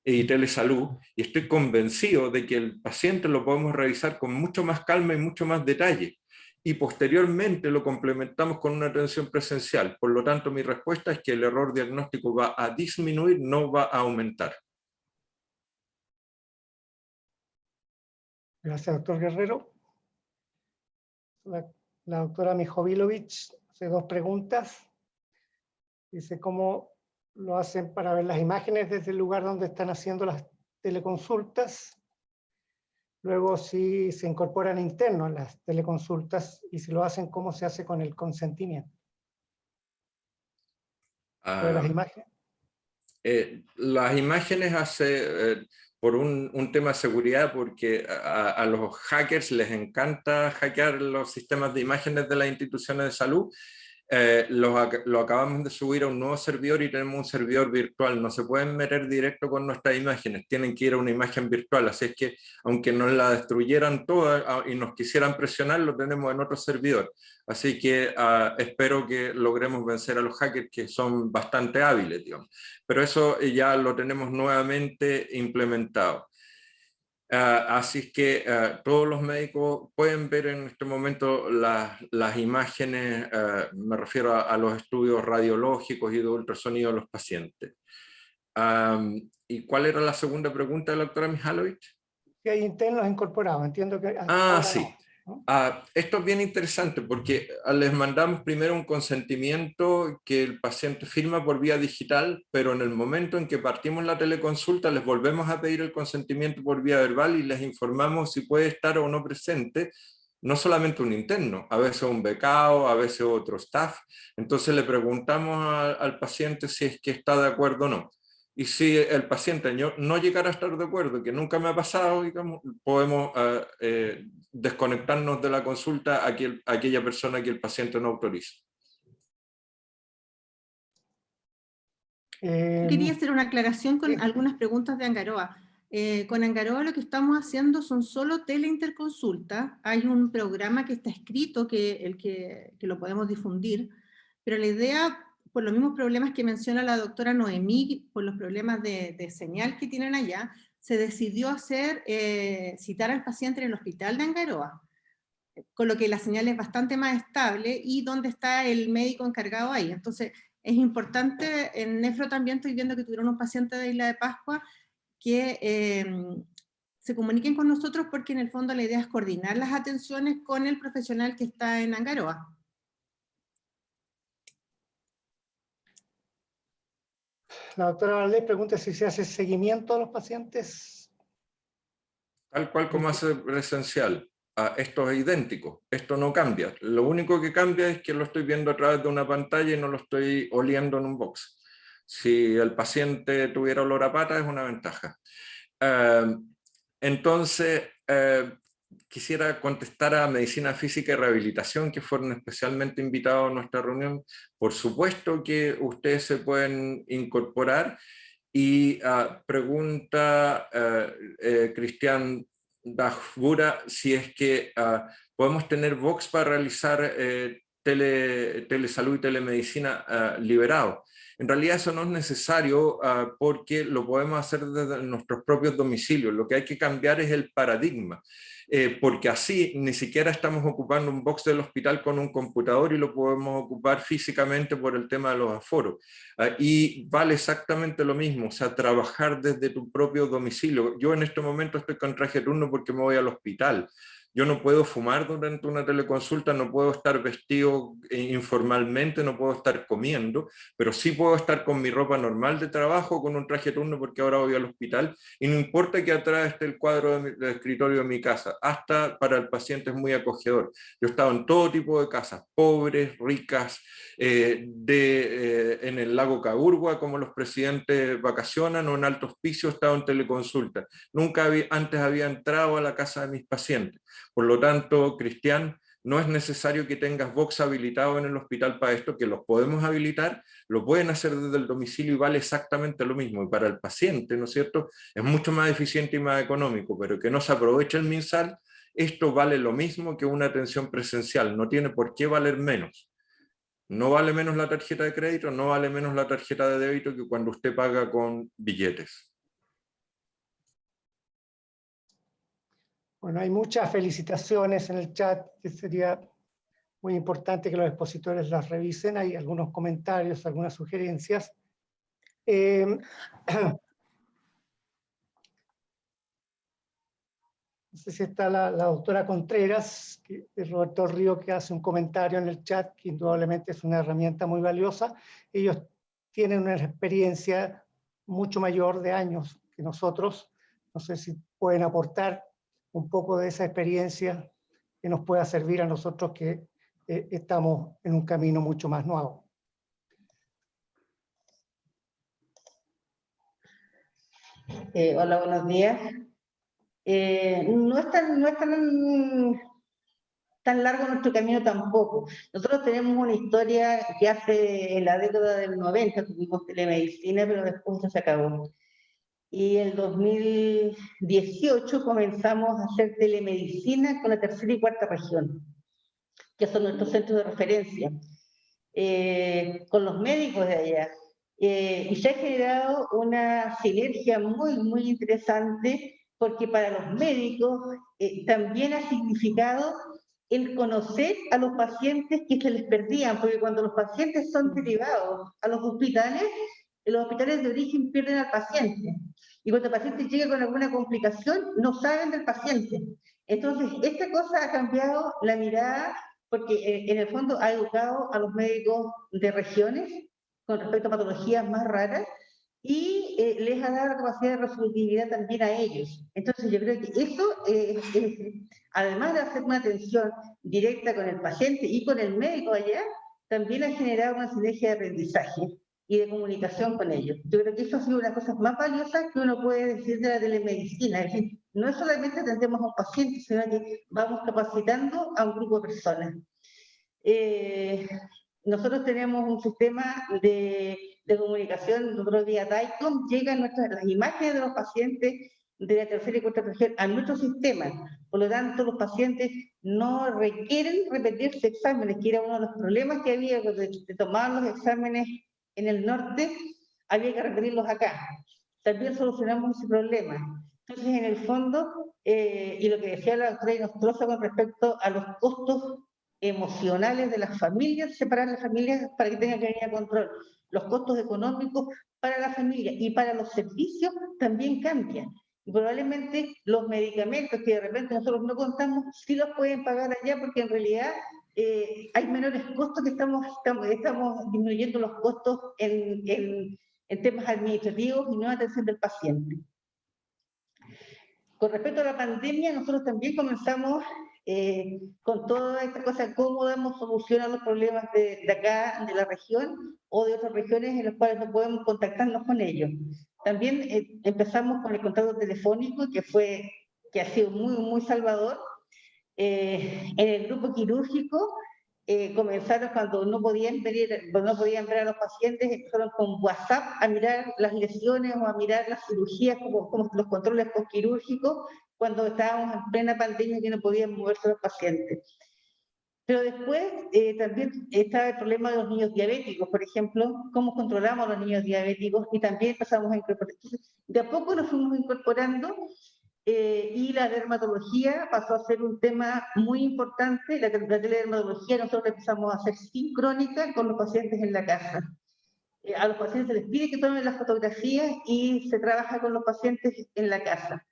y telesalud, y estoy convencido de que el paciente lo podemos revisar con mucho más calma y mucho más detalle, y posteriormente lo complementamos con una atención presencial. Por lo tanto, mi respuesta es que el error diagnóstico va a disminuir, no va a aumentar. Gracias, doctor Guerrero. La doctora Mijovilovich hace dos preguntas. Dice cómo lo hacen para ver las imágenes desde el lugar donde están haciendo las teleconsultas. Luego, si se incorporan internos a las teleconsultas, y si lo hacen, ¿cómo se hace con el consentimiento? ¿Las imágenes? Las imágenes por un tema de seguridad, porque a los hackers les encanta hackear los sistemas de imágenes de las instituciones de salud. Lo acabamos de subir a un nuevo servidor y tenemos un servidor virtual. No se pueden meter directo con nuestras imágenes, tienen que ir a una imagen virtual. Así es que, aunque nos la destruyeran toda y nos quisieran presionar, lo tenemos en otro servidor. Así que espero que logremos vencer a los hackers, que son bastante hábiles, digamos. Pero eso ya lo tenemos nuevamente implementado. Así es que todos los médicos pueden ver en este momento las imágenes, me refiero a los estudios radiológicos y de ultrasonido de los pacientes. ¿Y cuál era la segunda pregunta de la doctora Mihalovich? Si hay internos incorporados, entiendo que... Sí. Esto es bien interesante porque les mandamos primero un consentimiento que el paciente firma por vía digital, pero en el momento en que partimos la teleconsulta les volvemos a pedir el consentimiento por vía verbal y les informamos si puede estar o no presente, no solamente un interno, a veces un becado, a veces otro staff. Entonces le preguntamos al paciente si es que está de acuerdo o no. Y si el paciente no llegara a estar de acuerdo, que nunca me ha pasado, digamos, podemos desconectarnos de la consulta a aquella persona que el paciente no autoriza. Quería hacer una aclaración con algunas preguntas de Angaroa. Con Angaroa lo que estamos haciendo son solo teleinterconsultas. Hay un programa que está escrito que lo podemos difundir, pero la idea, por los mismos problemas que menciona la doctora Noemí, por los problemas de señal que tienen allá, se decidió citar al paciente en el hospital de Angaroa, con lo que la señal es bastante más estable y donde está el médico encargado ahí. Entonces, es importante, en Nefro también estoy viendo que tuvieron un paciente de Isla de Pascua que se comuniquen con nosotros porque en el fondo la idea es coordinar las atenciones con el profesional que está en Angaroa. La doctora Valdés pregunta si se hace seguimiento a los pacientes. Tal cual como hace presencial. Esto es idéntico, esto no cambia. Lo único que cambia es que lo estoy viendo a través de una pantalla y no lo estoy oliendo en un box. Si el paciente tuviera olor a pata es una ventaja. Entonces, quisiera contestar a Medicina Física y Rehabilitación, que fueron especialmente invitados a nuestra reunión. Por supuesto que ustedes se pueden incorporar. Y pregunta Cristian Dajbura si es que podemos tener box para realizar telesalud y telemedicina liberado. En realidad eso no es necesario porque lo podemos hacer desde nuestros propios domicilios. Lo que hay que cambiar es el paradigma. Porque así ni siquiera estamos ocupando un box del hospital con un computador y lo podemos ocupar físicamente por el tema de los aforos. Y vale exactamente lo mismo, o sea, trabajar desde tu propio domicilio. Yo en este momento estoy con traje de turno porque me voy al hospital. Yo no puedo fumar durante una teleconsulta, no puedo estar vestido informalmente, no puedo estar comiendo, pero sí puedo estar con mi ropa normal de trabajo, con un traje de turno porque ahora voy al hospital, y no importa que atrás esté el cuadro del escritorio de mi casa, hasta para el paciente es muy acogedor. Yo he estado en todo tipo de casas, pobres, ricas, en el lago Caburgua, como los presidentes vacacionan, o en Alto Hospicio he estado en teleconsulta. Nunca antes había entrado a la casa de mis pacientes. Por lo tanto, Cristian, no es necesario que tengas box habilitado en el hospital para esto, que los podemos habilitar, lo pueden hacer desde el domicilio y vale exactamente lo mismo. Y para el paciente, ¿no es cierto?, es mucho más eficiente y más económico, pero que no se aproveche el MinSal, esto vale lo mismo que una atención presencial, no tiene por qué valer menos. No vale menos la tarjeta de crédito, no vale menos la tarjeta de débito que cuando usted paga con billetes. Bueno, hay muchas felicitaciones en el chat, que sería muy importante que los expositores las revisen. Hay algunos comentarios, algunas sugerencias. No sé si está la doctora Contreras, Roberto Río, que hace un comentario en el chat, que indudablemente es una herramienta muy valiosa. Ellos tienen una experiencia mucho mayor de años que nosotros. No sé si pueden aportar un poco de esa experiencia que nos pueda servir a nosotros que estamos en un camino mucho más nuevo. Hola, buenos días. No es tan largo nuestro camino tampoco. Nosotros tenemos una historia que hace en la década del 90 tuvimos telemedicina, pero después se acabó. Y en el 2018 comenzamos a hacer telemedicina con la tercera y cuarta región, que son nuestros centros de referencia, con los médicos de allá. Y se ha generado una sinergia muy, muy interesante, porque para los médicos también ha significado el conocer a los pacientes que se les perdían, porque cuando los pacientes son derivados a los hospitales de origen pierden al paciente. y cuando el paciente llega con alguna complicación, no saben del paciente. Entonces, esta cosa ha cambiado la mirada, porque en el fondo ha educado a los médicos de regiones con respecto a patologías más raras, y les ha dado la capacidad de resolutividad también a ellos. Entonces yo creo que eso, además de hacer una atención directa con el paciente y con el médico allá, también ha generado una sinergia de aprendizaje y de comunicación con ellos. Yo creo que eso ha sido una de las cosas más valiosas que uno puede decir de la telemedicina. Es decir, no es solamente atendemos a un paciente, sino que vamos capacitando a un grupo de personas. Nosotros tenemos un sistema de comunicación, nosotros vía DICOM, llegan las imágenes de los pacientes de la tercera y cuarta región a nuestro sistema. Por lo tanto, los pacientes no requieren repetirse exámenes, que era uno de los problemas que había cuando se tomaban los exámenes en el norte, había que repetirlos acá. También solucionamos ese problema. Entonces, en el fondo, y lo que decía la doctora Inostroza con respecto a los costos emocionales de las familias, separar las familias para que tengan que venir a control. Los costos económicos para la familia y para los servicios también cambian. Y probablemente los medicamentos que de repente nosotros no contamos, sí los pueden pagar allá, porque en realidad hay menores costos, que estamos disminuyendo los costos en temas administrativos y no en atención del paciente. Con respecto a la pandemia, nosotros también comenzamos con toda esta cosa, cómo damos solución a los problemas de acá, de la región, o de otras regiones en las cuales no podemos contactarnos con ellos. También empezamos con el contacto telefónico, que ha sido muy, muy salvador. En el grupo quirúrgico, comenzaron cuando no podían ver a los pacientes, empezaron con WhatsApp a mirar las lesiones o a mirar las cirugías, como los controles postquirúrgicos, cuando estábamos en plena pandemia que no podían moverse los pacientes. Pero después también estaba el problema de los niños diabéticos, por ejemplo, cómo controlamos a los niños diabéticos, y también empezamos a incorporar. Entonces, de a poco nos fuimos incorporando, y la dermatología pasó a ser un tema muy importante. La teledermatología nosotros empezamos a hacer sincrónica con los pacientes en la casa. A los pacientes se les pide que tomen las fotografías y se trabaja con los pacientes en la casa.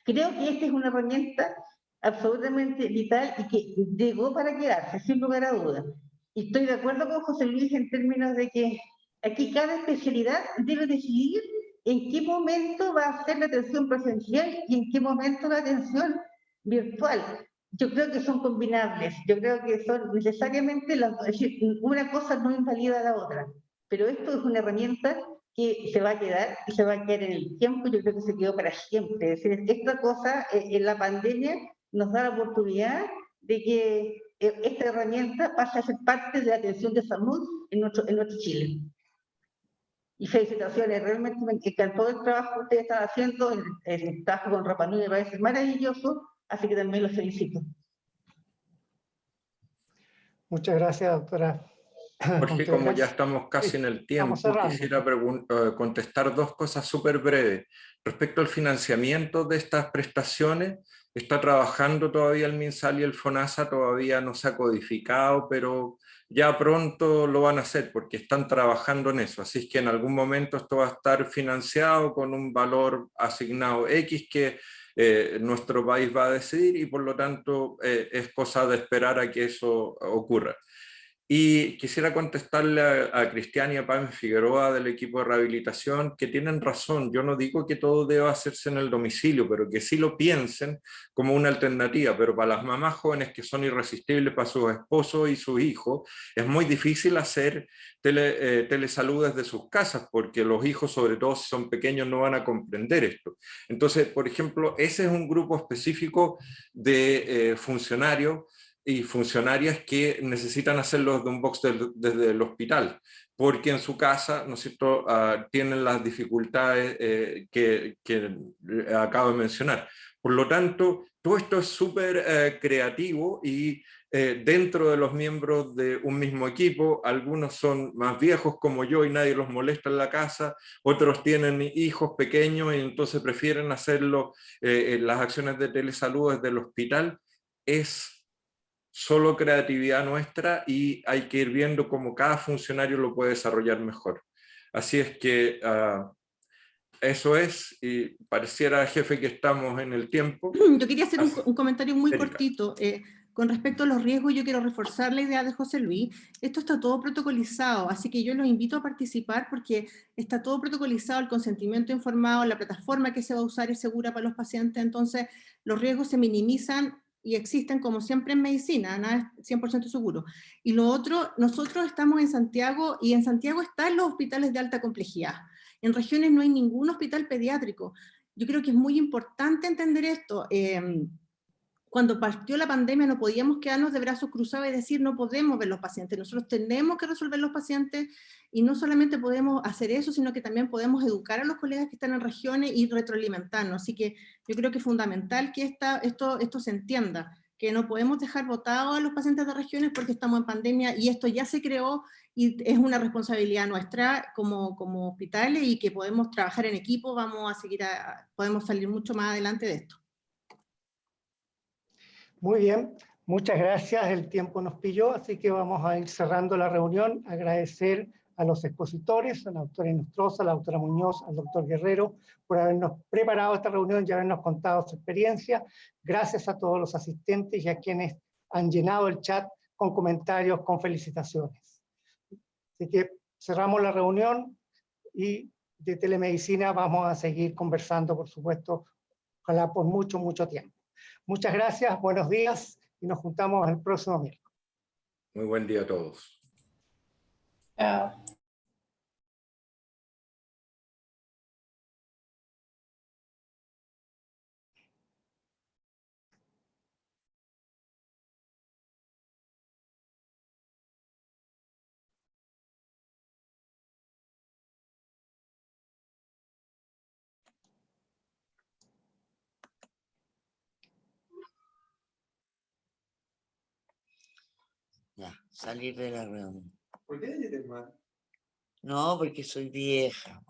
Creo que esta es una herramienta absolutamente vital y que llegó para quedarse, sin lugar a dudas. Y estoy de acuerdo con José Luis en términos de que aquí cada especialidad debe decidir en qué momento va a ser la atención presencial y en qué momento la atención virtual. Yo creo que son combinables, yo creo que son necesariamente es decir, una cosa no invalida a la otra, pero esto es una herramienta que se va a quedar y se va a quedar en el tiempo. Yo creo que se quedó para siempre. Es decir, esta cosa en la pandemia nos da la oportunidad de que esta herramienta pase a ser parte de la atención de salud en nuestro Chile. Y felicitaciones, realmente me encantó el trabajo que ustedes están haciendo, el trabajo con Rapa Nui me parece maravilloso, así que también los felicito. Muchas gracias, doctora. Jorge, como ya estamos casi en el tiempo, quisiera contestar dos cosas súper breves. Respecto al financiamiento de estas prestaciones, está trabajando todavía el MinSal y el FONASA, todavía no se ha codificado, pero ya pronto lo van a hacer porque están trabajando en eso. Así es que en algún momento esto va a estar financiado con un valor asignado X que nuestro país va a decidir, y por lo tanto es cosa de esperar a que eso ocurra. Y quisiera contestarle a Cristian y a Pam Figueroa del equipo de rehabilitación que tienen razón. Yo no digo que todo deba hacerse en el domicilio, pero que sí lo piensen como una alternativa. Pero para las mamás jóvenes que son irresistibles para sus esposos y sus hijos, es muy difícil hacer telesalud desde sus casas, porque los hijos, sobre todo si son pequeños, no van a comprender esto. Entonces, por ejemplo, ese es un grupo específico de funcionarios y funcionarias que necesitan hacerlo de un box desde el hospital, porque en su casa, ¿no es cierto?, tienen las dificultades que acabo de mencionar. Por lo tanto, todo esto es súper creativo, y dentro de los miembros de un mismo equipo, algunos son más viejos como yo y nadie los molesta en la casa, otros tienen hijos pequeños y entonces prefieren hacerlo, las acciones de telesalud desde el hospital. Es solo creatividad nuestra y hay que ir viendo cómo cada funcionario lo puede desarrollar mejor. Así es que eso es, y pareciera, jefe, que estamos en el tiempo. Yo quería hacer un comentario muy Erika. cortito. Con respecto a los riesgos, yo quiero reforzar la idea de José Luis. Esto está todo protocolizado, así que yo los invito a participar porque está todo protocolizado, el consentimiento informado, la plataforma que se va a usar es segura para los pacientes, entonces los riesgos se minimizan y existen como siempre en medicina, nada es 100% seguro. Y lo otro, nosotros estamos en Santiago y en Santiago están los hospitales de alta complejidad. En regiones no hay ningún hospital pediátrico. Yo creo que es muy importante entender esto. Cuando partió la pandemia no podíamos quedarnos de brazos cruzados y decir no podemos ver los pacientes, nosotros tenemos que resolver los pacientes y no solamente podemos hacer eso, sino que también podemos educar a los colegas que están en regiones y retroalimentarnos. Así que yo creo que es fundamental que esto se entienda, que no podemos dejar botados a los pacientes de regiones porque estamos en pandemia y esto ya se creó y es una responsabilidad nuestra como hospitales y que podemos trabajar en equipo, podemos salir mucho más adelante de esto. Muy bien, muchas gracias. El tiempo nos pilló, así que vamos a ir cerrando la reunión. Agradecer a los expositores, a la doctora Inostroza, a la doctora Muñoz, al doctor Guerrero, por habernos preparado esta reunión y habernos contado su experiencia. Gracias a todos los asistentes y a quienes han llenado el chat con comentarios, con felicitaciones. Así que cerramos la reunión y de telemedicina vamos a seguir conversando, por supuesto, ojalá por mucho, mucho tiempo. Muchas gracias, buenos días y nos juntamos el próximo miércoles. Muy buen día a todos. Chao. Ya, salir de la reunión. ¿Por qué eres mal? No, porque soy vieja.